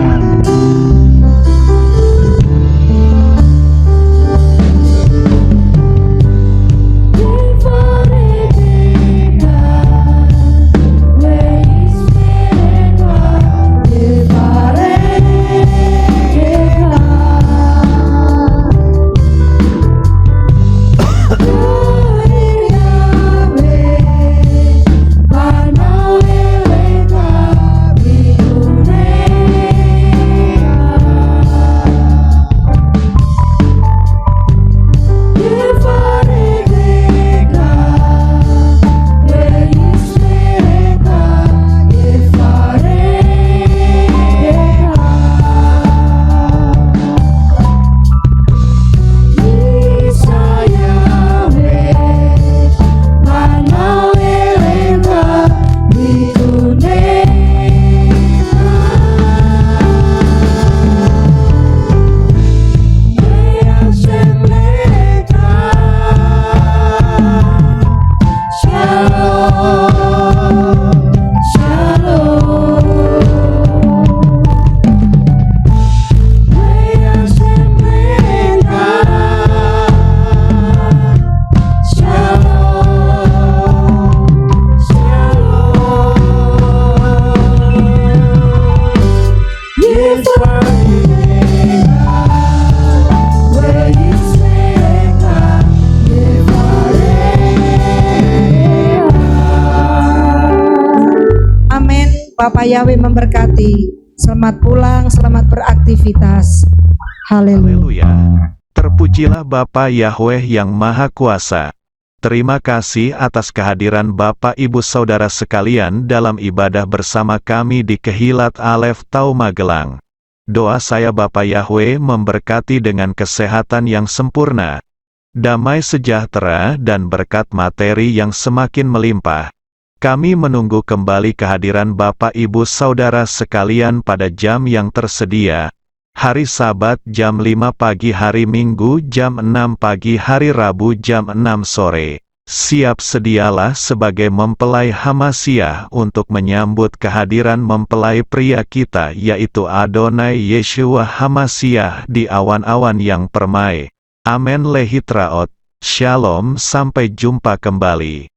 Bapak Yahweh memberkati. Selamat pulang, selamat beraktivitas. Haleluya. Haleluya. Terpujilah Bapa Yahweh yang Maha Kuasa. Terima kasih atas kehadiran Bapak Ibu Saudara sekalian dalam ibadah bersama kami di Kehilat Alef Tau Magelang. Doa saya Bapa Yahweh memberkati dengan kesehatan yang sempurna, damai sejahtera dan berkat materi yang semakin melimpah. Kami menunggu kembali kehadiran Bapak Ibu Saudara sekalian pada jam yang tersedia. Hari Sabat jam 5 pagi, hari Minggu jam 6 pagi, hari Rabu jam 6 sore. Siap sedialah sebagai mempelai Hamasiah untuk menyambut kehadiran mempelai pria kita yaitu Adonai Yeshua Hamasiah di awan-awan yang permai. Amen lehitraot. Shalom, sampai jumpa kembali.